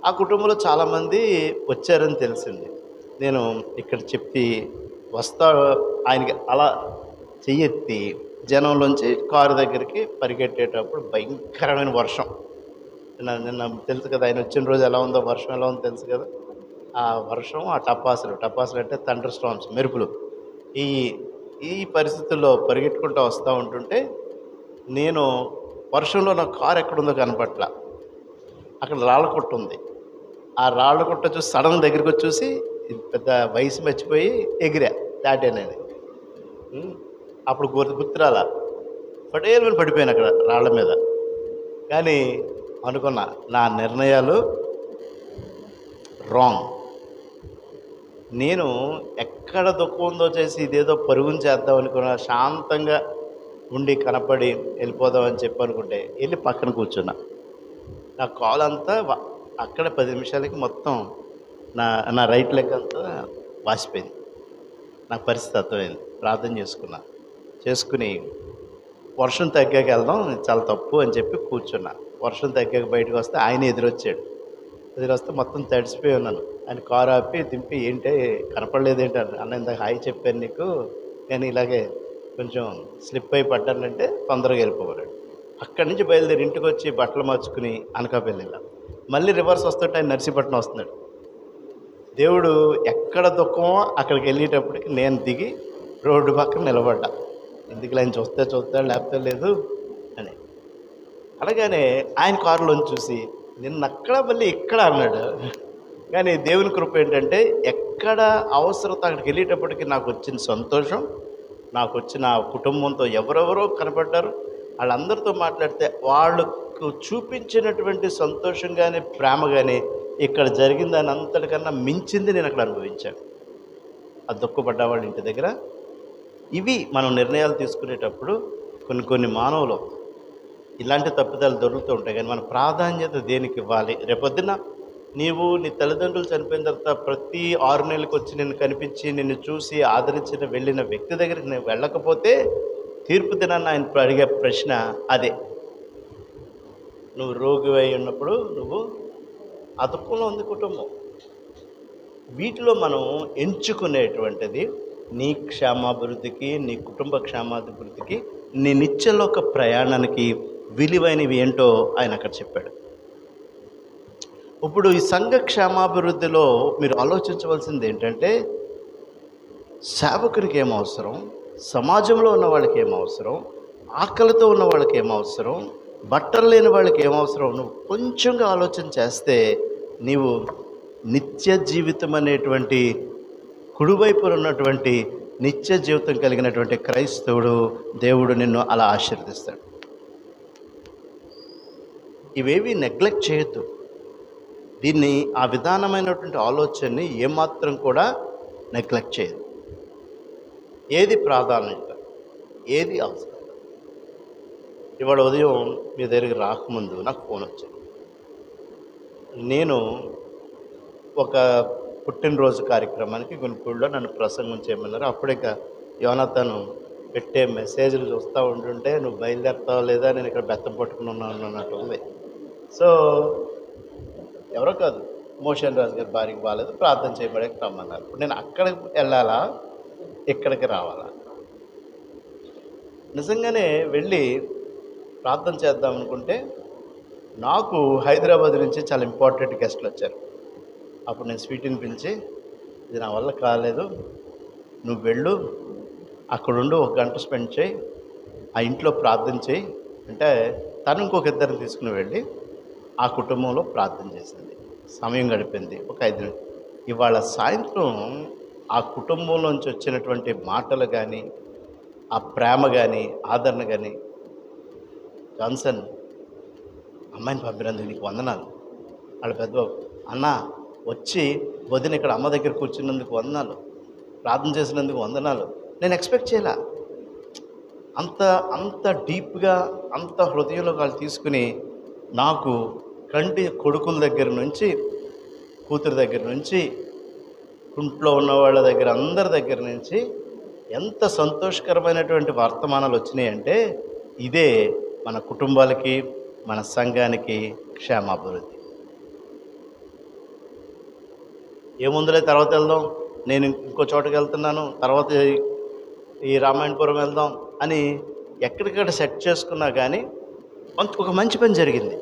ఆ కుటుంబంలో చాలామంది వచ్చారని తెలిసింది. నేను ఇక్కడ చెప్పి వస్తా ఆయనకి అలా చెయ్యెత్తి జనంలోంచి కారు దగ్గరికి పరిగెట్టేటప్పుడు భయంకరమైన వర్షం. నిన్న తెలుసు కదా ఆయన వచ్చిన రోజు ఎలా ఉందో, వర్షం ఎలా ఉందో తెలుసు కదా. ఆ వర్షం, ఆ టపాసులు అంటే థండర్ స్టార్మ్స్, మెరుపులు. ఈ పరిస్థితుల్లో పరిగెట్టుకుంటూ వస్తూ ఉంటుంటే నేను వర్షంలో నా కారు ఎక్కడుందో కనపట్ల. అక్కడ రాళ్ళ కొట్టు ఉంది. ఆ రాళ్ళ కొట్ట చూసి సడన్ దగ్గరికి వచ్చి చూసి పెద్ద వయసు మర్చిపోయి ఎగిరా, దాటానని. అప్పుడు గుర్తురాల పటేలు పడిపోయాను అక్కడ రాళ్ళ మీద. కానీ అనుకున్నా నా నిర్ణయాలు రాంగ్. నేను ఎక్కడ దుఃఖం ఉందో చేసి ఇదేదో పరుగుని చేద్దాం అనుకున్నా, శాంతంగా ఉండి కనపడి వెళ్ళిపోదామని చెప్పి అనుకుంటే వెళ్ళి పక్కన కూర్చున్నా. నా కాల్ అంతా అక్కడ 10 నిమిషాలకి మొత్తం నా రైట్ లెగ్ అంతా వాసిపోయింది. నాకు పరిస్థితి అర్థమైంది. ప్రార్థన చేసుకుని వర్షం తగ్గాక వెళ్దాం, చాలా తప్పు అని చెప్పి కూర్చున్నా. వర్షం తగ్గాక బయటకు వస్తే ఆయన ఎదురొస్తే మొత్తం తడిసిపోయి ఉన్నాను. ఆయన కారు ఆపి దింపి, ఏంటి కనపడలేదేంటి అన్న, ఇందాక హాయ్ చెప్పాను నీకు, నేను ఇలాగే కొంచెం స్లిప్ అయి పడ్డానంటే తొందరగా వెళ్ళిపోయాడు. అక్కడి నుంచి బయలుదేరి ఇంటికి వచ్చి బట్టలు మార్చుకుని అనకాపల్లి వెళ్ళాం. మళ్ళీ రివర్స్ వస్తుంటే ఆయన నర్సీపట్నం వస్తున్నాడు. దేవుడు ఎక్కడ దుఃఖమో అక్కడికి వెళ్ళేటప్పటికి నేను దిగి రోడ్డు పక్కన నిలబడ్డా. ఎందుకు ఆయన చూస్తాడు లేకపోతే లేదు అని. అలాగనే ఆయన కారులోంచి చూసి నిన్నక్కడ మళ్ళీ ఇక్కడ అన్నాడు. కానీ దేవుని కృప ఏంటంటే ఎక్కడ అవసరత అక్కడికి వెళ్ళేటప్పటికి నాకు వచ్చిన సంతోషం, నాకు వచ్చిన కుటుంబంతో ఎవరెవరో కనపడ్డారు. వాళ్ళందరితో మాట్లాడితే వాళ్ళకు చూపించినటువంటి సంతోషం కానీ ప్రేమ కానీ ఇక్కడ జరిగిన దాని అంతటికన్నా మించింది నేను అక్కడ అనుభవించాను. ఆ దుఃఖపడ్డ వాళ్ళ ఇంటి దగ్గర. ఇవి మనం నిర్ణయాలు తీసుకునేటప్పుడు కొన్ని మానవులు ఇలాంటి తప్పిదాలు దొరుకుతూ ఉంటాయి. కానీ మన ప్రాధాన్యత దేనికి ఇవ్వాలి? రేపొద్దున నీవు నీ తల్లిదండ్రులు చనిపోయిన తర్వాత ప్రతి 6 నెలలకు వచ్చి నిన్ను కనిపించి నిన్ను చూసి ఆదరించిన వెళ్ళిన వ్యక్తి దగ్గరికి నువ్వు వెళ్ళకపోతే తీర్పు దినాన్ని ఆయన అడిగే ప్రశ్న అదే. నువ్వు రోగివై ఉన్నప్పుడు నువ్వు ఆ దుఃఖంలో ఉంది కుటుంబం. వీటిలో మనం ఎంచుకునేటువంటిది నీ క్షేమాభివృద్ధికి, నీ కుటుంబ క్షేమాభివృద్ధికి, నీ నిత్యలోక ప్రయాణానికి విలువైనవి ఏంటో ఆయన అక్కడ చెప్పాడు. ఇప్పుడు ఈ సంఘ క్షేమాభివృద్ధిలో మీరు ఆలోచించవలసింది ఏంటంటే, సేవకునికి ఏం అవసరం, సమాజంలో ఉన్న వాళ్ళకి ఏం అవసరం, ఆకలితో ఉన్న వాళ్ళకి ఏం అవసరం, బట్టలు లేని వాళ్ళకి ఏం అవసరం, నువ్వు కొంచెంగా ఆలోచన చేస్తే నీవు నిత్య జీవితం అనేటువంటి కుడివైపున ఉన్నటువంటి నిత్య జీవితం కలిగినటువంటి క్రైస్తవుడు దేవుడు నిన్ను అలా ఆశీర్వదిస్తాడు. ఇవేవి నెగ్లెక్ట్ చేయొద్దు. దీన్ని ఆ విధానమైనటువంటి ఆలోచనని ఏమాత్రం కూడా నెగ్లెక్ట్ చేయదు. ఏది ప్రాధాన్యత, ఏది అవసరం. ఇవాళ ఉదయం మీ దగ్గరికి రాకముందు నాకు ఫోన్ వచ్చింది. నేను ఒక పుట్టినరోజు కార్యక్రమానికి గుంటూరులో నన్ను ప్రసంగం చేయమన్నారు. అప్పుడే యోనాథను పెట్టే మెసేజ్లు చూస్తూ ఉంటుంటే నువ్వు బయలుదేరుతావు లేదా, నేను ఇక్కడ బెత్తం పట్టుకుని ఉన్నాను అన్నట్టు ఉంది. సో ఎవరో కాదు, మోషన్ రాజు గారి భార్యకి బాగాలేదు, ప్రార్థన చేయబడేకి రమ్మన్నారు. ఇప్పుడు నేను అక్కడికి వెళ్ళాలా, ఇక్కడికి రావాలా? నిజంగానే వెళ్ళి ప్రార్థన చేద్దాం అనుకుంటే నాకు హైదరాబాద్ నుంచి చాలా ఇంపార్టెంట్ గెస్ట్లు వచ్చారు. అప్పుడు నేను స్వీటీని పిలిచి, ఇది నా వల్ల కాలేదు, నువ్వు వెళ్ళు, అక్కడుండి 1 గంట స్పెండ్ చేయి, ఆ ఇంట్లో ప్రార్థన చేయి అంటే తను ఇంకొక ఇద్దరిని తీసుకుని వెళ్ళి ఆ కుటుంబంలో ప్రార్థన చేసింది. సమయం గడిపింది ఒక 5 నిమిషాలు. ఇవాళ సాయంత్రం ఆ కుటుంబంలోంచి వచ్చినటువంటి మాటలు కానీ, ఆ ప్రేమ కానీ, ఆదరణ కానీ, జాన్సన్ అమ్మాయిని పంపినందుకు నీకు వందనాలు. వాళ్ళ పెద్దబాబు, అన్న వచ్చి వదిన ఇక్కడ అమ్మ దగ్గర కూర్చున్నందుకు వందనాలు, ప్రార్థన చేసినందుకు వందనాలు. నేను ఎక్స్పెక్ట్ చేయలే. అంత డీప్గా, అంత హృదయంలో వాళ్ళు తీసుకుని నాకు కంటి కొడుకుల దగ్గర నుంచి, కూతురు దగ్గర నుంచి, ఇంట్లో ఉన్న వాళ్ళ దగ్గర, అందరి దగ్గర నుంచి ఎంత సంతోషకరమైనటువంటి వర్తమానాలు వచ్చినాయి అంటే, ఇదే మన కుటుంబాలకి, మన సంఘానికి క్షేమాభివృద్ధి. ఏముందులే తర్వాత వెళ్దాం, నేను ఇంకో చోటకి వెళ్తున్నాను, తర్వాత ఈ రామాయణపురం వెళ్దాం అని ఎక్కడికక్కడ సెట్ చేసుకున్నా కానీ ఒక మంచి పని జరిగింది.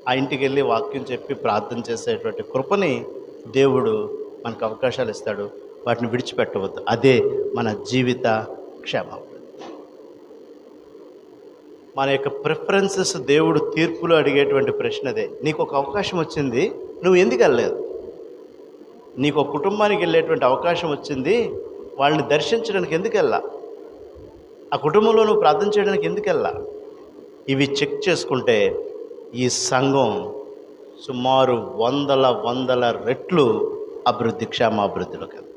ఆ ఇంటికి వెళ్ళి వాక్యం చెప్పి ప్రార్థన చేసేటువంటి కృపని దేవుడు మనకు అవకాశాలు ఇస్తాడు. వాటిని విడిచిపెట్టవద్దు. అదే మన జీవిత క్షేమాభివృద్ధి. మన యొక్క ప్రిఫరెన్సెస్ దేవుడు తీర్పులో అడిగేటువంటి ప్రశ్నదే. నీకు ఒక అవకాశం వచ్చింది, నువ్వు ఎందుకు వెళ్ళలేదు? నీకు ఒక కుటుంబానికి వెళ్ళేటువంటి అవకాశం వచ్చింది, వాళ్ళని దర్శించడానికి ఎందుకు వెళ్ళా? ఆ కుటుంబంలో నువ్వు ప్రార్థన చేయడానికి ఎందుకు వెళ్ళా? ఇవి చెక్ చేసుకుంటే ఈ సంఘం సుమారు వందల రెట్లు అభివృద్ధి, క్షేమాభివృద్ధిలో కదా.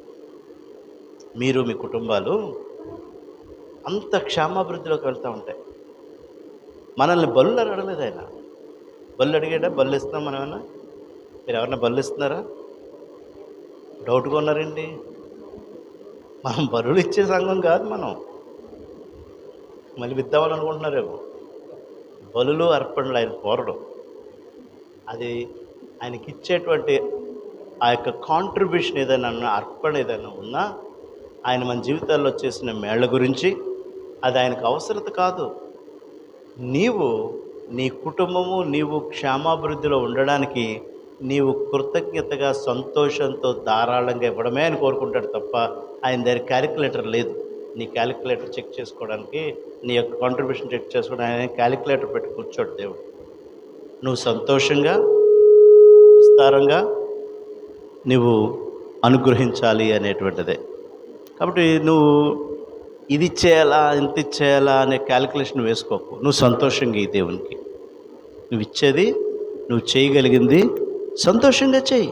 మీరు మీ కుటుంబాలు అంత క్షేమాభివృద్ధిలోకి వెళ్తూ ఉంటాయి. మనల్ని బళ్ళు అడగలేదు ఆయన. బళ్ళు అడిగాడా? బళ్ళు ఇస్తున్నాం మనం ఏమన్నా? మీరు ఎవరన్నా బళ్ళు ఇస్తున్నారా? డౌట్గా ఉన్నారండి. మనం బరువులు ఇచ్చే సంఘం కాదు. మనం మళ్ళీ విద్దామని అనుకుంటున్నారేమో. బలులు అర్పణలు ఆయన కోరడం, అది ఆయనకి ఇచ్చేటువంటి ఆ యొక్క కాంట్రిబ్యూషన్ ఏదైనా ఉన్నా, అర్పణ ఏదైనా ఉన్నా, ఆయన మన జీవితాల్లో చేసిన మేళ్ల గురించి, అది ఆయనకు అవసరత కాదు. నీవు, నీ కుటుంబము, నీవు క్షేమాభివృద్ధిలో ఉండడానికి నీవు కృతజ్ఞతగా, సంతోషంతో ధారాళంగా ఇవ్వడమే ఆయన కోరుకుంటాడు తప్ప ఆయన దగ్గర క్యాలిక్యులేటర్ లేదు. నీ క్యాలిక్యులేటర్ చెక్ చేసుకోవడానికి, నీ యొక్క కాంట్రిబ్యూషన్ చెక్ చేసుకోవడానికి ఆయన క్యాలిక్యులేటర్ పెట్టి కూర్చోడు దేవుడు. నువ్వు సంతోషంగా, విస్తారంగా నువ్వు అనుగ్రహించాలి అనేటువంటిదే. కాబట్టి నువ్వు ఇది ఇచ్చేయాలా, ఇంత ఇచ్చేయాలా అనే క్యాలిక్యులేషన్ వేసుకోకు. నువ్వు సంతోషంగా ఈ దేవునికి నువ్వు ఇచ్చేది, నువ్వు చేయగలిగింది సంతోషంగా చెయ్యి.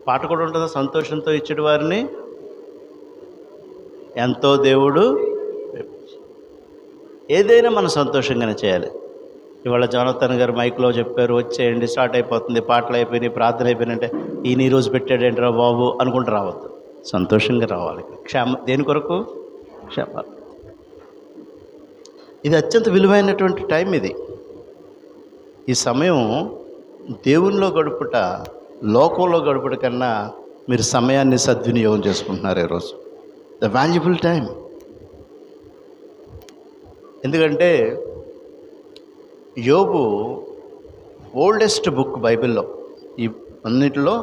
పాట కూడా ఉంటుందా? సంతోషంతో ఇచ్చేటి వారిని ఎంతో దేవుడు ఏదైనా మనం సంతోషంగానే చేయాలి. ఇవాళ జోనతన్ గారు మైక్లో చెప్పారు, వచ్చేయండి స్టార్ట్ అయిపోతుంది, పాటలు అయిపోయినాయి, ప్రార్థన అయిపోయినాయంటే ఈయన ఈరోజు పెట్టాడేంట్రా బాబు అనుకుంటూ రావద్దు. సంతోషంగా రావాలి. దేని కొరకు? క్షేమ. ఇది అత్యంత విలువైనటువంటి టైం ఇది. ఈ సమయం దేవునిలో గడుపుట, లోకంలో గడుపుట కన్నా మీరు సమయాన్ని సద్వినియోగం చేసుకుంటున్నారు ఈరోజు. The valuable time. ఎందుకంటే యోబు ఓల్డెస్ట్ బుక్ బైబిల్లో, ఈ అన్నిటిలో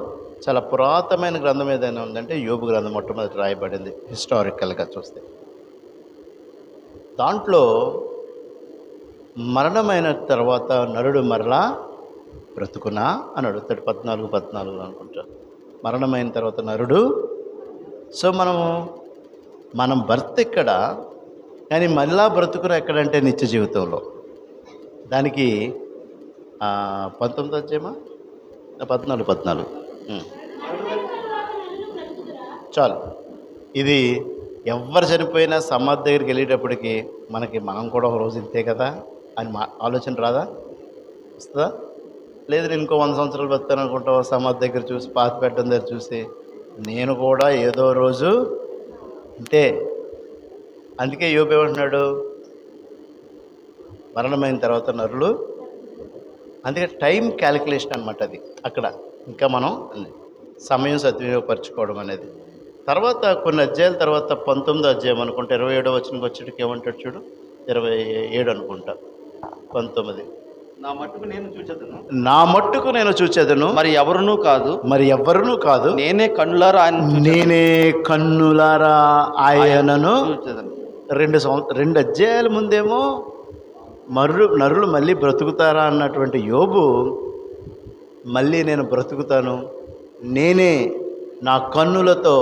చాలా పురాతనమైన గ్రంథం ఏదైనా ఉందంటే యోబు గ్రంథం మొట్టమొదటి రాయబడింది హిస్టారికల్గా చూస్తే. దాంట్లో మరణమైన తర్వాత నరుడు మరలా బ్రతుకునా అని అడుగుతాడు. 14 అనుకుంటా. మరణమైన తర్వాత నరుడు. సో మనం బర్త్ ఎక్కడ, కానీ మళ్ళా బ్రతుకున ఎక్కడంటే నిత్య జీవితంలో. దానికి 19 అధ్యాయమా 14 చాలు. ఇది ఎవరు చనిపోయినా సమాధి దగ్గరికి వెళ్ళేటప్పటికి మనం కూడా ఒక రోజు ఇంతే కదా అని ఆలోచన రాదా? వస్తుందా? లేదు నేను ఇంకో 100 సంవత్సరాలు బతాను అనుకుంటావు, సమాధి దగ్గర చూసి, పాతి పెట్టడం దగ్గర చూసి నేను కూడా ఏదో రోజు ఇంతే. అందుకే యోబు ఏమంటున్నాడు? మరణమైన తర్వాత నరులు. అందుకే టైం క్యాలిక్యులేషన్ అనమాట అది అక్కడ. ఇంకా మనం సమయం సద్వినియోగపరచుకోవడం అనేది. తర్వాత కొన్ని అధ్యాయాల తర్వాత 19వ అధ్యాయం అనుకుంటా 27వ వచనంకి వచ్చేటికి ఏమంటాడు చూడు, 27 అనుకుంటా 19. నా మట్టుకు నేను చూచెదను మరి ఎవరునూ కాదు నేనే కన్నులారా ఆయనను చూచెదను. 2 అధ్యాయాల ముందేమో నరులు మళ్ళీ బ్రతుకుతారా అన్నటువంటి యోబు, మళ్ళీ నేను బ్రతుకుతాను, నేనే నా కన్నులతో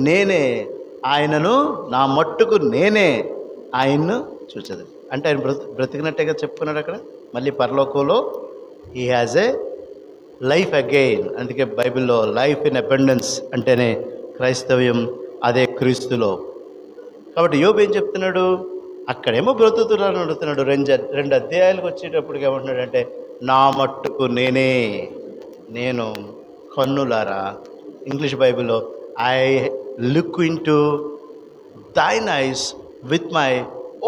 నేనే ఆయనను, నా మట్టుకు నేనే ఆయన్ను చూచదు. అంటే ఆయన బ్రతికినట్టేగా చెప్పుకున్నాడు అక్కడ. మళ్ళీ పరలోకంలో he has a life again. అందుకే బైబిల్లో లైఫ్ ఇన్ అబండెన్స్ అంటేనే క్రైస్తవ్యం, అదే క్రీస్తులో. కాబట్టి యోబు ఏం చెప్తున్నాడు? అక్కడేమో బ్రతుకుతున్నాను అడుగుతున్నాడు. 2 అధ్యాయాలకు వచ్చేటప్పటికి ఏమంటున్నాడు అంటే నా మట్టుకు నేను కన్నులారా. ఇంగ్లీష్ బైబిల్లో I look in to దైన్ eyes with my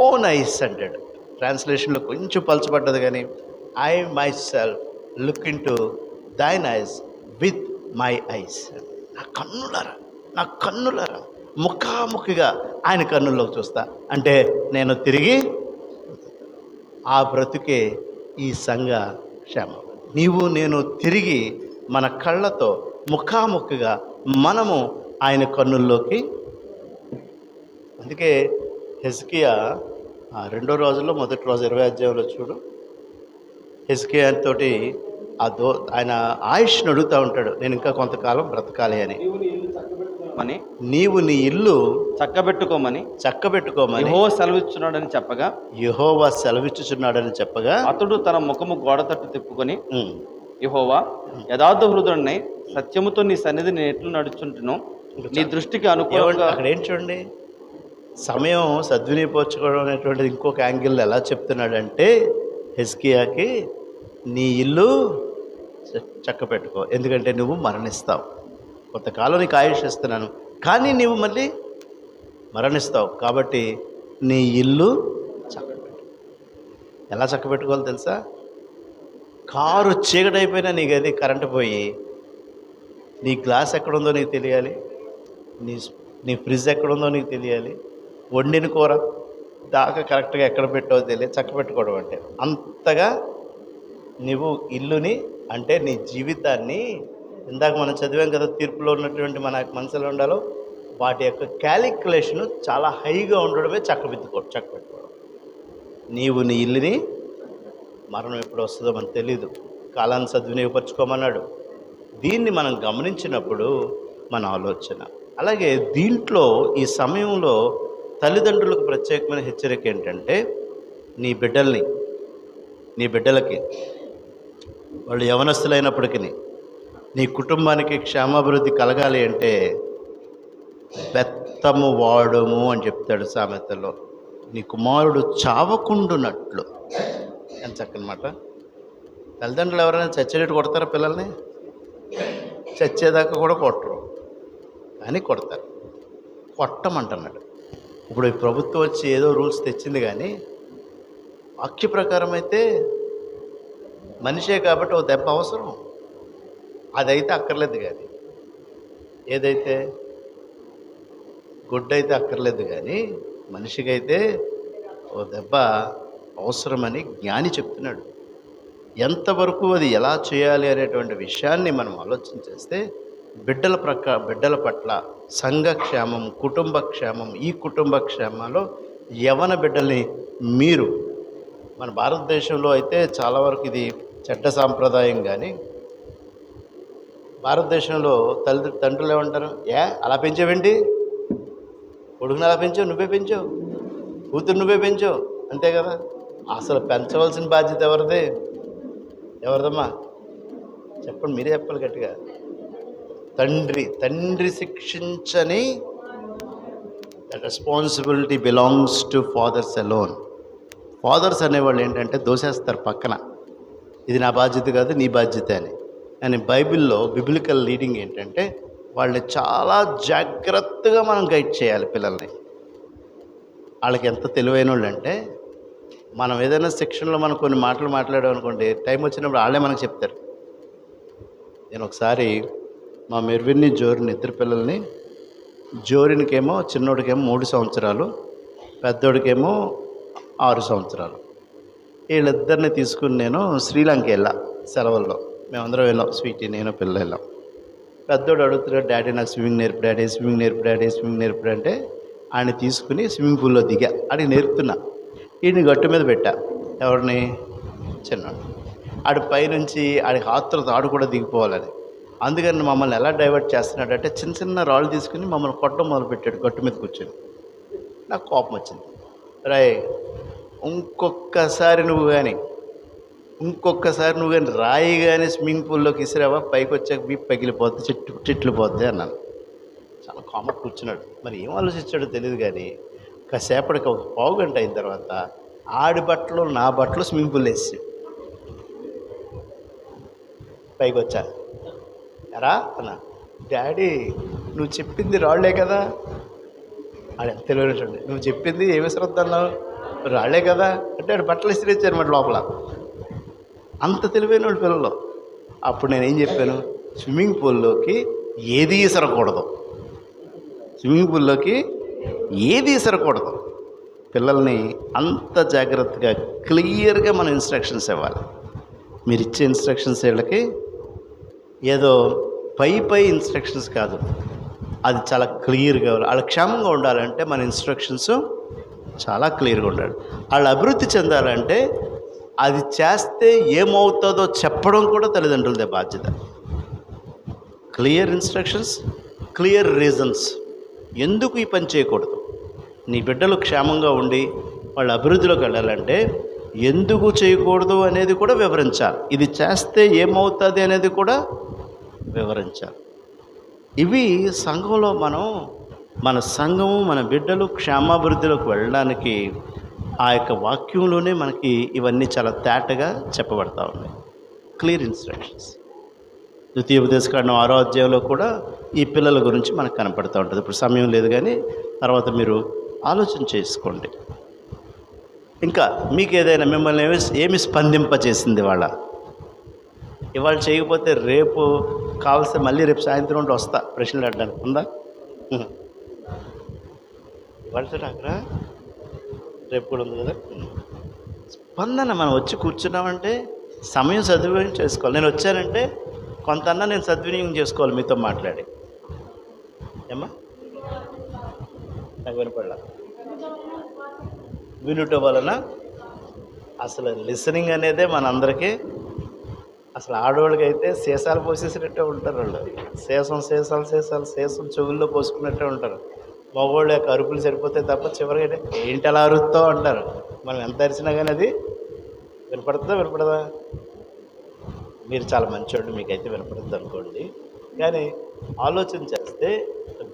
own eyes అంటాడు. ట్రాన్స్లేషన్లో కొంచెం పలచబడ్డది, కానీ I my self look in to దైన్ eyes with my eyes. నా కన్నులారా ముఖాముఖిగా ఆయన కన్నుల్లోకి చూస్తా. అంటే నేను తిరిగి ఆ బ్రతుకే ఈ సంఘ క్షేమం. నీవు నేను తిరిగి మన కళ్ళతో ముఖాముఖిగా మనము ఆయన కన్నుల్లోకి. అందుకే హెజ్కియా 2వ రోజుల్లో మొదటి రోజు 20వ అధ్యాయంలో చూడు, హెజ్కియా తోటి ఆయన ఆయుష్ను అడుగుతూ ఉంటాడు, నేను ఇంకా కొంతకాలం బ్రతకాలి అని. నీవు నీ ఇల్లు చక్కబెట్టుకోమని యెహోవా సెలవిచ్చుచున్నాడని చెప్పగా అతడు తన ముఖము గోడ తట్టు తిప్పుకొని, యెహోవా యథార్థ హృదయుడనై సత్యముతో నీ సన్నిధి నేను ఎట్లు నడుచుంటున్నాను, నీ దృష్టికి అనుకూలంగా. అక్కడ ఏం చూడండి, సమయం సద్వినియోగపరచుకోవడం అనేటువంటిది ఇంకొక యాంగిల్ ఎలా చెప్తున్నాడంటే హెజ్కియాకి, నీ ఇల్లు చక్కబెట్టుకో, ఎందుకంటే నువ్వు మరణిస్తావు. కొంతకాలం నీకు ఆయుష్ ఇస్తున్నాను, కానీ నీవు మళ్ళీ మరణిస్తావు. కాబట్టి నీ ఇల్లు చక్కబెట్టు. ఎలా చక్కబెట్టుకోవాలో తెలుసా? కారు చీకటైపోయినా నీ గది కరెంటు పోయి నీ గ్లాస్ ఎక్కడుందో నీకు తెలియాలి, నీ ఫ్రిడ్జ్ ఎక్కడుందో నీకు తెలియాలి, వండిన కూర దాకా కరెక్ట్గా ఎక్కడ పెట్టావో తెలియదు. చక్కబెట్టుకోవడం అంటే అంతగా నువ్వు ఇల్లుని, అంటే నీ జీవితాన్ని, ఇందాక మనం చదివాం కదా తీర్పులో ఉన్నటువంటి మన మనసులో ఉండాలో వాటి యొక్క క్యాలిక్యులేషను చాలా హైగా ఉండడమే చక్కబెట్టుకోవడం. నీవు నీ ఇల్లుని, మరణం ఎప్పుడు వస్తుందో మనకు తెలీదు, కాలాన్ని సద్వినియోగపరచుకోమన్నాడు. దీన్ని మనం గమనించినప్పుడు మన ఆలోచన. అలాగే దీంట్లో ఈ సమయంలో తల్లిదండ్రులకు ప్రత్యేకమైన హెచ్చరిక ఏంటంటే, నీ బిడ్డలకి వాళ్ళు యవనస్తులైనప్పటికీ నీ కుటుంబానికి క్షేమాభివృద్ధి కలగాలి అంటే బెత్తము వాడుము అని చెప్తాడు సామెతల్లో. నీ కుమారుడు చావకుండునట్లు. ఎంత చక్కని మాట. తల్లిదండ్రులు ఎవరైనా చచ్చేటట్టు కొడతారా పిల్లల్ని? చచ్చేదాకా కూడా కొట్టరు, కానీ కొడతారు. కొట్టమంటున్నాడు. ఇప్పుడు ఈ ప్రభుత్వం వచ్చి ఏదో రూల్స్ తెచ్చింది, కానీ వాక్య ప్రకారం అయితే మనిషే కాబట్టి ఓ దెబ్బ అవసరం. అదైతే అక్కర్లేదు, కానీ ఏదైతే గుడ్డ అయితే అక్కర్లేదు, కానీ మనిషికైతే ఓ దెబ్బ అవసరమని జ్ఞాని చెప్తున్నాడు. ఎంతవరకు అది ఎలా చేయాలి అనేటువంటి విషయాన్ని మనం ఆలోచన చేస్తే బిడ్డల పట్ల సంఘక్షేమం, కుటుంబ క్షేమం, ఈ కుటుంబ క్షేమంలో యవన బిడ్డల్ని మీరు, మన భారతదేశంలో అయితే చాలా వరకు ఇది చెడ్డ సాంప్రదాయం, కానీ భారతదేశంలో తండ్రులు ఏమంటారు, అలా పెంచావేంటి, కొడుకుని అలా పెంచావు, నువ్వే పెంచావు, కూతురు నువ్వే పెంచావు, అంతే కదా. అసలు పెంచవలసిన బాధ్యత ఎవరిదమ్మా చెప్పండి, మీరే చెప్పాలి గట్టిగా. తండ్రి శిక్షించని the responsibility belongs to fathers alone. Fathers అనేవాళ్ళు ఏంటంటే దోసేస్తారు పక్కన, ఇది నా బాధ్యత కాదు, నీ బాధ్యత అని. కానీ బైబిల్లో బిబ్లికల్ లీడింగ్ ఏంటంటే వాళ్ళని చాలా జాగ్రత్తగా మనం గైడ్ చేయాలి పిల్లల్ని. వాళ్ళకి ఎంత తెలివైన వాళ్ళు అంటే, మనం ఏదైనా సెక్షన్లో మనం కొన్ని మాటలు మాట్లాడాం అనుకోండి, టైం వచ్చినప్పుడు వాళ్ళే మనకు చెప్తారు. నేను ఒకసారి మా మెర్విన్ని, జోరిని, ఇద్దరు పిల్లల్ని, జోరినికేమో చిన్నోడికేమో 3 సంవత్సరాలు, పెద్దోడికేమో 6 సంవత్సరాలు, వీళ్ళిద్దరిని తీసుకుని నేను శ్రీలంక వెళ్ళా సెలవుల్లో. మేమందరం వెళ్ళాం, స్వీటీ, నేను, పిల్లలు వెళ్ళాం. పెద్దోడు అడుగుతున్నాడు, డాడీ నాకు స్విమ్మింగ్ నేర్పు డాడీ, స్విమ్మింగ్ నేర్పు డాడీ, స్విమ్మింగ్ నేర్పు అంటే ఆయన తీసుకుని స్విమ్మింగ్ పూల్లో దిగా. ఆడికి నేర్పుతున్నా, వీడిని గట్టు మీద పెట్టా. ఎవరిని? చిన్నాడు. ఆడి పైనుంచి ఆడికి ఆత్రుత, ఆడు కూడా దిగిపోవాలని. అందుకని మమ్మల్ని ఎలా డైవర్ట్ చేస్తున్నాడంటే చిన్న చిన్న రాళ్ళు తీసుకుని మమ్మల్ని కొట్టడం మొదలుపెట్టాడు గట్టు మీద కూర్చొని. నాకు కోపం వచ్చింది. ఇంకొకసారి నువ్వు కానీ రాయి కానీ స్విమ్మింగ్ పూల్లోకి ఇసిరావా, పైకి వచ్చాక బీప్ పగిలిపోద్ది, చెట్లు పోద్ది అన్నాను. చాలా కామన్ కూర్చున్నాడు. మరి ఏం ఆలోచించాడో తెలియదు, కానీ కాసేపటికి ఒక పావు గంట అయిన తర్వాత ఆడి బట్టలు నా బట్టలు స్విమ్మింగ్ పూల్ వేసి పైకి వచ్చా. ఎరా అన్నా, డాడీ నువ్వు చెప్పింది రాళ్లే కదా. ఆడు ఎంత తెలియనట్టుండి, నువ్వు చెప్పింది ఏమి శ్రద్ధన్నావు, రాళ్లే కదా అంటే ఆడు బట్టలు ఇసిరేచ్చారు మాట లోపల. అంత తెలివైన వాడు పిల్లలు. అప్పుడు నేనేం చెప్పాను, స్విమ్మింగ్ పూల్లోకి ఏది ఇసరకూడదు, పిల్లల్ని అంత జాగ్రత్తగా క్లియర్గా మనం ఇన్స్ట్రక్షన్స్ ఇవ్వాలి. మీరు ఇచ్చే ఇన్స్ట్రక్షన్స్ వీళ్ళకి ఏదో పై ఇన్స్ట్రక్షన్స్ కాదు, అది చాలా క్లియర్గా. వాళ్ళు క్షేమంగా ఉండాలంటే మన ఇన్స్ట్రక్షన్స్ చాలా క్లియర్గా ఉండాలి. వాళ్ళు అభివృద్ధి చెందాలంటే అది చేస్తే ఏమవుతుందో చెప్పడం కూడా తల్లిదండ్రులదే బాధ్యత. క్లియర్ ఇన్స్ట్రక్షన్స్, క్లియర్ రీజన్స్, ఎందుకు ఈ పని చేయకూడదు. నీ బిడ్డలు క్షేమంగా ఉండి వాళ్ళ అభివృద్ధిలోకి వెళ్ళాలంటే ఎందుకు చేయకూడదు అనేది కూడా వివరించాలి. ఇది చేస్తే ఏమవుతుంది అనేది కూడా వివరించాలి. ఇవి సంఘంలో మన సంఘము, మన బిడ్డలు క్షేమాభివృద్ధిలోకి వెళ్ళడానికి ఆ యొక్క వాక్యంలోనే మనకి ఇవన్నీ చాలా తేటగా చెప్పబడతా ఉన్నాయి. Clear instructions. ద్వితీయోపదేశకాండం 6వ అధ్యాయంలో కూడా ఈ పిల్లల గురించి మనకు కనపడుతూ ఉంటుంది. ఇప్పుడు సమయం లేదు, కానీ తర్వాత మీరు ఆలోచన చేసుకోండి. ఇంకా మీకు ఏదైనా మిమ్మల్ని ఏమి స్పందింపచేసింది ఇవాళ చేయకపోతే రేపు కావాల్సి మళ్ళీ రేపు సాయంత్రం నుండి వస్తా ప్రశ్నలు అడగడానికి, ఉందా? ఇవాళ అక్కడ రేపు కూడా ఉంది కదా. స్పందన. మనం వచ్చి కూర్చున్నామంటే సమయం సద్వినియోగం చేసుకోవాలి. నేను వచ్చానంటే కొంతన్నా నేను సద్వినియోగం చేసుకోవాలి మీతో మాట్లాడి. ఏమ్మా నాకు వినపడలా? వినుట వలన అసలు లిసనింగ్ అనేదే మనందరికీ, అసలు ఆడవాళ్ళకి అయితే సీసాలు పోసేసినట్టే ఉంటారు వాళ్ళు. సీసం చెవుల్లో పోసుకున్నట్టే ఉంటారు. మగవాళ్ళు యొక్క అరుపులు సరిపోతే తప్ప చివరిగా ఏంటి అలా అరుస్తావు అంటారు. మనం ఎంత అరిచినా కానీ అది వినపడదా? మీరు చాలా మంచివాళ్ళు, మీకైతే వినపడుతుంది అనుకోండి. కానీ ఆలోచన చేస్తే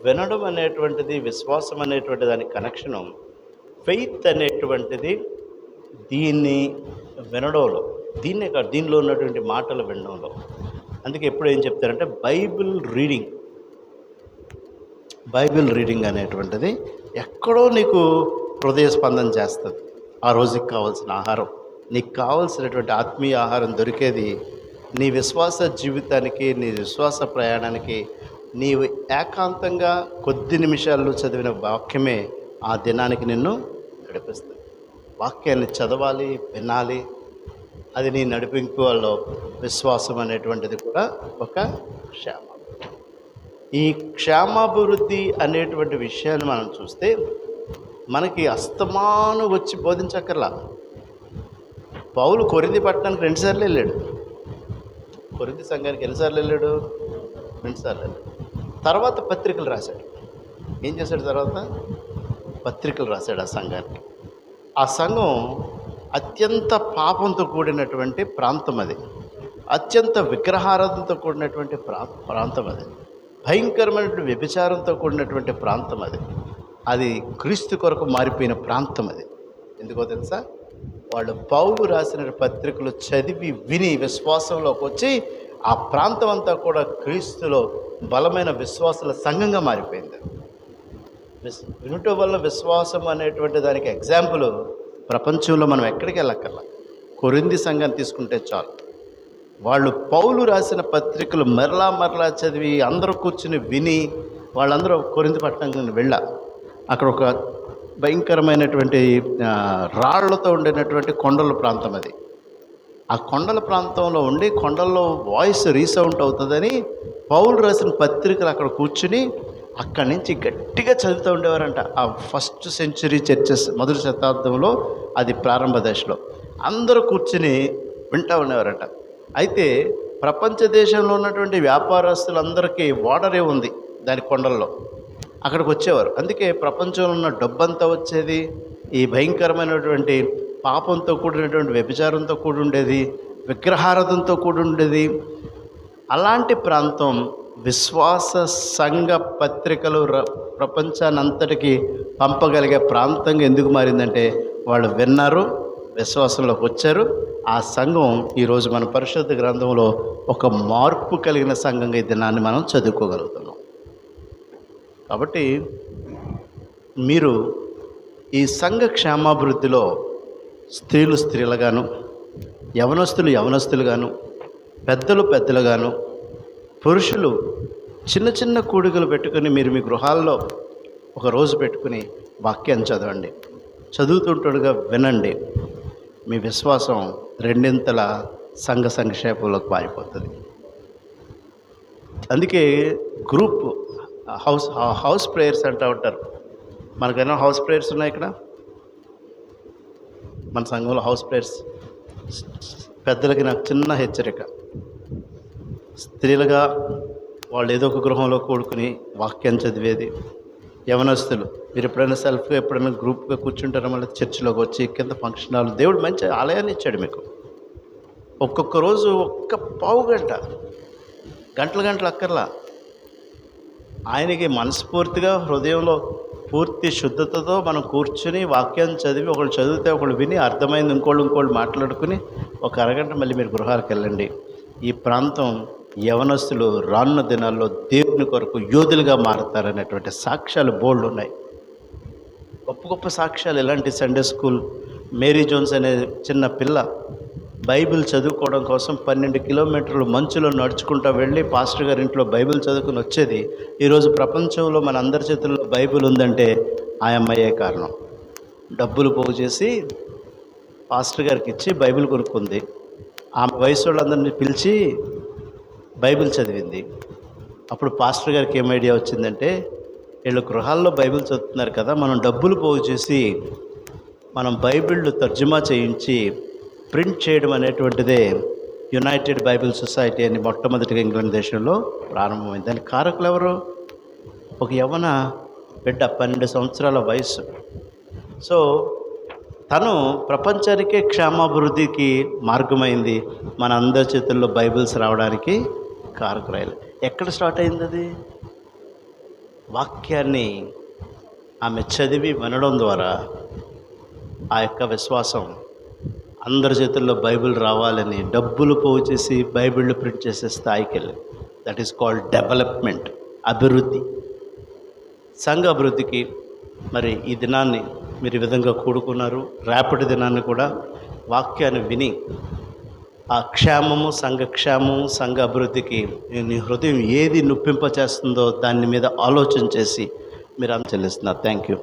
వినడం అనేటువంటిది, విశ్వాసం అనేటువంటి దాని కనెక్షను ఫెయిత్ అనేటువంటిది దీన్ని వినడంలో, దీన్నే కాదు దీనిలో ఉన్నటువంటి మాటలు వినడంలో. అందుకే ఎప్పుడు ఏం చెప్తారంటే బైబిల్ రీడింగ్ అనేటువంటిది ఎక్కడో నీకు హృదయ స్పందన చేస్తుంది. ఆ రోజుకి కావాల్సిన ఆహారం, నీకు కావాల్సినటువంటి ఆత్మీయ ఆహారం దొరికేది నీ విశ్వాస జీవితానికి, నీ విశ్వాస ప్రయాణానికి. నీవు ఏకాంతంగా కొద్ది నిమిషాల్లో చదివిన వాక్యమే ఆ దినానికి నిన్ను నడిపిస్తుంది. వాక్యాన్ని చదవాలి, వినాలి. అది నీ నడిపింపు వాళ్ళలో విశ్వాసం అనేటువంటిది కూడా ఒక క్షేమ. ఈ క్షేమాభివృద్ధి అనేటువంటి విషయాన్ని మనం చూస్తే మనకి అస్తమాను వచ్చి బోధించక్కర్లా. పౌలు కొరింథీ పట్టణానికి 2 సార్లు వెళ్ళాడు. కొరింథీ సంఘానికి ఎన్నిసార్లు వెళ్ళాడు? 2 సార్లు వెళ్ళాడు. తర్వాత పత్రికలు రాశాడు. ఏం చేశాడు? తర్వాత పత్రికలు రాశాడు ఆ సంఘానికి. ఆ సంఘం అత్యంత పాపంతో కూడినటువంటి ప్రాంతం అది. అత్యంత విగ్రహారాధనతో కూడినటువంటి ప్రాంతం అది. భయంకరమైనటువంటి వ్యభిచారంతో కూడినటువంటి ప్రాంతం అది. అది క్రీస్తు కొరకు మారిపోయిన ప్రాంతం అది. ఎందుకో తెలుసా? వాళ్ళు పౌలు రాసిన పత్రికలు చదివి విని విశ్వాసంలోకి వచ్చి ఆ ప్రాంతం అంతా కూడా క్రీస్తులో బలమైన విశ్వాసాల సంఘంగా మారిపోయింది. వినుట వల్ల విశ్వాసం అనేటువంటి దానికి ఎగ్జాంపుల్ ప్రపంచంలో మనం ఎక్కడికి వెళ్ళక్కర్లా. కొరింథీ సంఘాన్ని తీసుకుంటే చాలు. వాళ్ళు పౌలు రాసిన పత్రికలు మరలా చదివి అందరూ కూర్చుని విని వాళ్ళందరూ కొరింథీ పట్టణానికి వెళ్ళా. అక్కడ ఒక భయంకరమైనటువంటి రాళ్లతో ఉండినటువంటి కొండల ప్రాంతం అది. ఆ కొండల ప్రాంతంలో ఉండి కొండల్లో వాయిస్ రీసౌండ్ అవుతుందని పౌలు రాసిన పత్రికలు అక్కడ కూర్చుని అక్కడి నుంచి గట్టిగా చదువుతూ ఉండేవారంట. ఆ ఫస్ట్ సెంచరీ చర్చెస్, మొదటి శతాబ్దంలో అది ప్రారంభ దశలో అందరూ కూర్చుని వింటూ ఉండేవారట. అయితే ప్రపంచ దేశంలో ఉన్నటువంటి వ్యాపారస్తులందరికీ వాడరే ఉంది దాని కొండల్లో. అక్కడికి వచ్చేవారు. అందుకే ప్రపంచంలో ఉన్న డబ్బంతా వచ్చేది ఈ భయంకరమైనటువంటి పాపంతో కూడినటువంటి వ్యభిచారంతో కూడి ఉండేది, విగ్రహారాధనతో కూడి ఉండేది. అలాంటి ప్రాంతం విశ్వాస సంఘ పత్రికలు ప్రపంచాన్ని అంతటికీ పంపగలిగే ప్రాంతంగా ఎందుకు మారిందంటే వాళ్ళు విన్నారు, విశ్వాసంలోకి వచ్చారు. ఆ సంఘం ఈరోజు మన పరిశుద్ధ గ్రంథంలో ఒక మార్పు కలిగిన సంఘంగా ఈ దినాన్ని మనం చదువుకోగలుగుతున్నాం. కాబట్టి మీరు ఈ సంఘ క్షేమాభివృద్ధిలో స్త్రీలు స్త్రీలుగాను, యవనస్తులు యవనస్తులుగాను, పెద్దలు పెద్దలుగాను, పురుషులు చిన్న చిన్న కూడికలు పెట్టుకుని మీరు మీ గృహాల్లో ఒక రోజు పెట్టుకుని వాక్యాన్ని చదవండి. చదువుతుంటడుగా వినండి. మీ విశ్వాసం రెండింతల సంఘ సంక్షేపంలోకి మారిపోతుంది. అందుకే గ్రూప్ హౌస్ ప్రేయర్స్ అంటూ ఉంటారు. మనకైనా హౌస్ ప్రేయర్స్ ఉన్నాయి ఇక్కడ మన సంఘంలో. హౌస్ ప్రేయర్స్ పెద్దలకి నాకు చిన్న హెచ్చరిక. స్త్రీలుగా వాళ్ళు ఏదో ఒక గృహంలో కూడుకుని వాక్యం చదివేది. యవనస్తులు మీరు ఎప్పుడైనా సెల్ఫ్గా ఎప్పుడైనా గ్రూప్గా కూర్చుంటారో మళ్ళీ చర్చిలోకి వచ్చి కింద ఫంక్షన్ హాల్, దేవుడు మంచి ఆలయాన్ని ఇచ్చాడు మీకు. ఒక్కొక్క రోజు ఒక్క పావు గంట, గంటలు అక్కర్లా. ఆయనకి మనస్ఫూర్తిగా హృదయంలో పూర్తి శుద్ధతతో మనం కూర్చుని వాక్యాన్ని చదివి, ఒకళ్ళు చదివితే ఒకళ్ళు విని అర్థమైంది ఇంకోళ్ళు మాట్లాడుకుని ఒక అరగంట మళ్ళీ మీరు గృహాలకు వెళ్ళండి. ఈ ప్రాంతం యవనస్తులు రానున్న దినాల్లో దేవుని కొరకు యోధులుగా మారుతారనేటువంటి సాక్ష్యాలు బోల్డ్ ఉన్నాయి. గొప్ప గొప్ప సాక్ష్యాలు. ఎలాంటి సండే స్కూల్ మేరీ జోన్స్ అనే చిన్న పిల్ల బైబిల్ చదువుకోవడం కోసం 12 కిలోమీటర్లు మంచులో నడుచుకుంటూ వెళ్ళి పాస్టర్ గారి ఇంట్లో బైబిల్ చదువుకుని వచ్చేది. ఈరోజు ప్రపంచంలో మన అందరి చేతుల్లో బైబిల్ ఉందంటే ఆ అమ్మాయే కారణం. డబ్బులు పోగు చేసి పాస్టర్ గారికి ఇచ్చి బైబిల్ కొనుక్కుంది. ఆమె వయసు వాళ్ళందరినీ పిలిచి బైబిల్ చదివింది. అప్పుడు పాస్టర్ గారికి ఏం ఐడియా వచ్చిందంటే, వీళ్ళు గృహాల్లో బైబిల్ చదువుతున్నారు కదా, మనం డబ్బులు పోగు చేసి మనం బైబిళ్ళు తర్జుమా చేయించి ప్రింట్ చేయడం అనేటువంటిదే యునైటెడ్ బైబిల్ సొసైటీ అని మొట్టమొదటిగా ఇంగ్లాండ్ దేశంలో ప్రారంభమైంది. దానికి కారకులు ఎవరు? ఒక యవ్వన బిడ్డ, 12 సంవత్సరాల వయసు. సో తను ప్రపంచానికే క్షేమాభివృద్ధికి మార్గమైంది. మన అందరి చేతుల్లో బైబిల్స్ రావడానికి కారకురాయలు. ఎక్కడ స్టార్ట్ అయింది అది? వాక్యాన్ని ఆమె చదివి వినడం ద్వారా ఆ యొక్క విశ్వాసం అందరి చేతుల్లో బైబిల్ రావాలని డబ్బులు పోగు చేసి బైబిళ్ళు ప్రింట్ చేసే స్థాయికి వెళ్ళింది. దట్ ఈస్ కాల్డ్ డెవలప్మెంట్, అభివృద్ధి. సంఘ అభివృద్ధికి మరి ఈ దినాన్ని మీరు ఈ విధంగా కూడుకున్నారు. రేపటి దినాన్ని కూడా వాక్యాన్ని విని ఆ క్షేమము, సంఘ అభివృద్ధికి నీ హృదయం ఏది నొప్పింపచేస్తుందో దాని మీద ఆలోచన చేసి మీరు చెల్లిస్తున్నారు. Thank you.